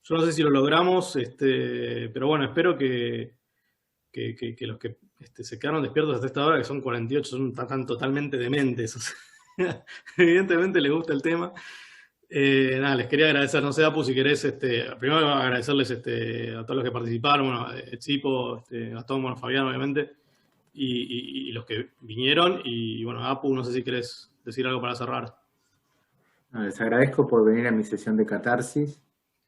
Yo no sé si lo logramos, pero bueno, espero que los que se quedaron despiertos hasta esta hora, que son 48, están totalmente dementes. O sea, evidentemente les gusta el tema. Les quería agradecer, no sé, Apu, si querés, primero agradecerles a todos los que participaron, bueno, Chipo, Gastón, bueno, Fabián, obviamente, y los que vinieron, y bueno, Apu, no sé si querés decir algo para cerrar. Les agradezco por venir a mi sesión de catarsis.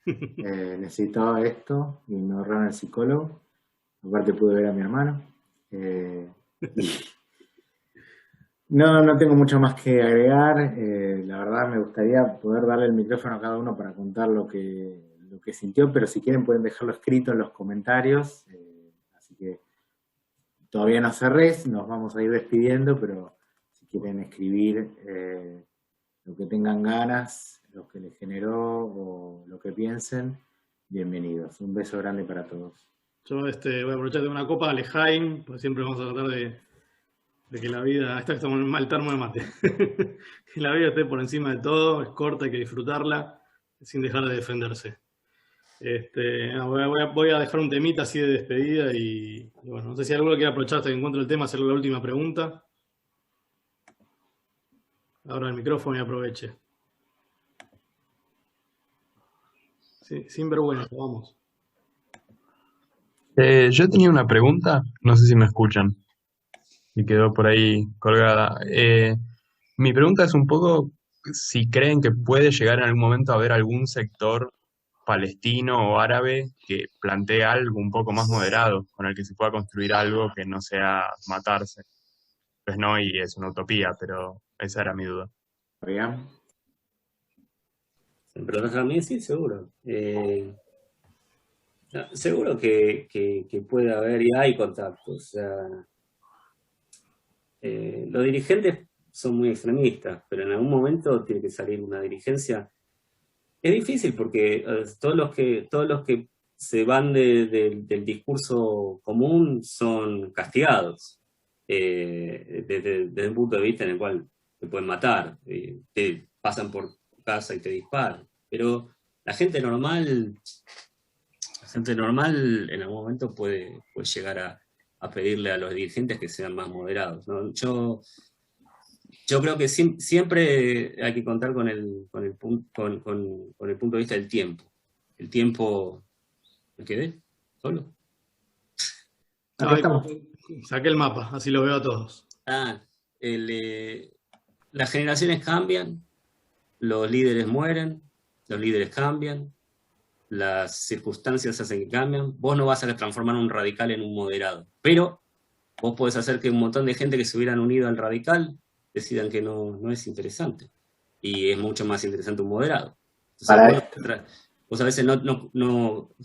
Necesitaba esto y me ahorraron el psicólogo. Aparte pude ver a mi hermano. No tengo mucho más que agregar. La verdad me gustaría poder darle el micrófono a cada uno para contar lo que sintió, pero si quieren pueden dejarlo escrito en los comentarios. Así que todavía no cerré, nos vamos a ir despidiendo, pero si quieren escribir lo que tengan ganas, lo que les generó o lo que piensen, bienvenidos. Un beso grande para todos. Yo voy a aprovechar de una copa de Lejaim, porque siempre vamos a tratar de que la vida, estamos en un mal termo de mate, que la vida esté por encima de todo, es corta, hay que disfrutarla, sin dejar de defenderse. Voy a dejar un temita así de despedida y bueno, no sé si alguno quiere aprovechar hasta que encuentre el tema, hacerle la última pregunta. Abra el micrófono y aproveche. Sí, sin vergüenza, vamos. Yo tenía una pregunta, no sé si me escuchan, y quedó por ahí colgada. Mi pregunta es un poco si creen que puede llegar en algún momento a haber algún sector palestino o árabe que plantee algo un poco más moderado, con el que se pueda construir algo que no sea matarse. Pues no, y es una utopía, pero esa era mi duda. Fabián. Pero a mí sí, seguro. Seguro que puede haber y hay contactos. O sea, los dirigentes son muy extremistas, pero en algún momento tiene que salir una dirigencia. Es difícil porque todos los que se van del discurso común son castigados desde un punto de vista en el cual te pueden matar, te pasan por casa y te disparan. Pero la gente normal en algún momento puede llegar a pedirle a los dirigentes que sean más moderados, ¿no? Yo creo que siempre hay que contar con el punto de vista del tiempo. El tiempo... ¿Me quedé solo? Acá estamos. Saqué el mapa, así lo veo a todos. Las generaciones cambian, los líderes mueren, los líderes cambian, las circunstancias hacen que cambian. Vos no vas a transformar un radical en un moderado, pero vos podés hacer que un montón de gente que se hubieran unido al radical decidan que no es interesante. Y es mucho más interesante un moderado. Entonces, vos a veces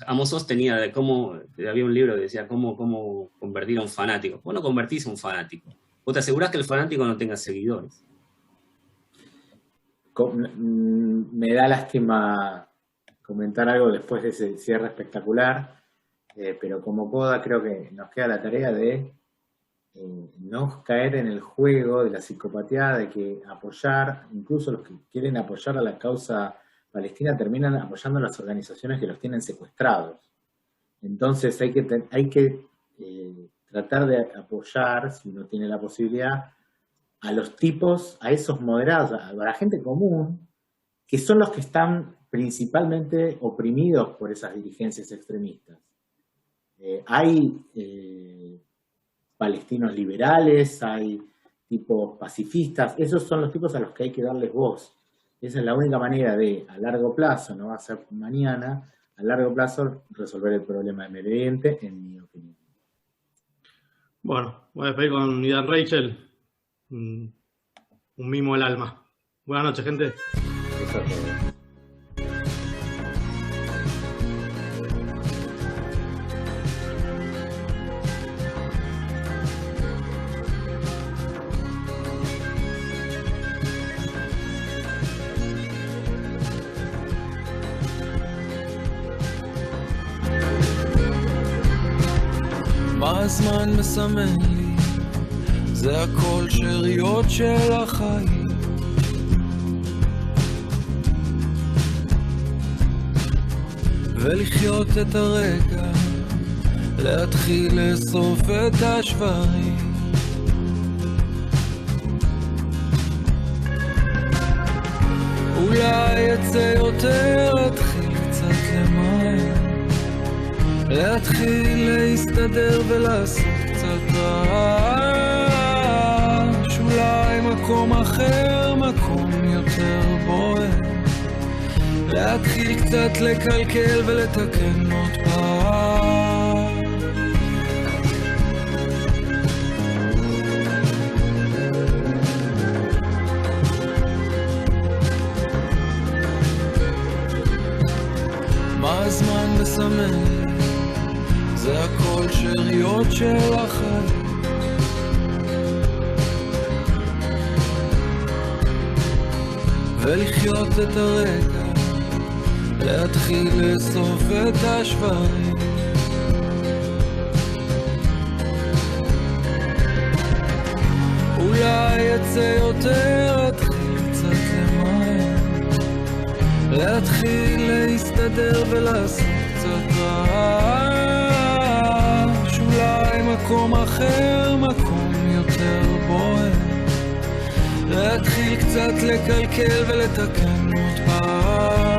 Amos Oz tenía había un libro que decía cómo convertir a un fanático. Vos no convertís a un fanático. Vos te asegurás que el fanático no tenga seguidores. Me da lástima comentar algo después de ese cierre espectacular, pero como Coda creo que nos queda la tarea de no caer en el juego de la psicopatía, de que apoyar, incluso los que quieren apoyar a la causa palestina terminan apoyando a las organizaciones que los tienen secuestrados. Entonces hay que tratar de apoyar, si uno tiene la posibilidad, a los tipos, a esos moderados, a la gente común, que son los que están principalmente oprimidos por esas dirigencias extremistas. Hay palestinos liberales, hay tipos pacifistas, esos son los tipos a los que hay que darles voz. Esa es la única manera de, a largo plazo, no va a ser mañana, a largo plazo resolver el problema de Medio Oriente, en mi opinión. Bueno, voy a despedir con Idan Rachel, un mimo del alma. Buenas noches, gente. Eso es todo. מה הזמן מסמן לי? זה הכל שאריות של החיים. ולחיות את הרגע, להתחיל לאסוף את השברים. אולי יצא יותר, להתחיל קצת למען, להתחיל להסתדר ולעשות קצת רעש. אולי מקום אחר, מקום יותר בוער, להתחיל קצת לקלקל ולתקן עוד פעם. מה הזמן מסמן? זה הכל שאריות של החיים. ולחיות את הרגע, להתחיל לאסוף את השברים. אולי יצא יותר, להתחיל קצת למען, להתחיל להסתדר ולעשות קצת רעש. אולי מקום אחר, מקום יותר בוער, להתחיל קצת לקלקל ולתקן עוד פעם.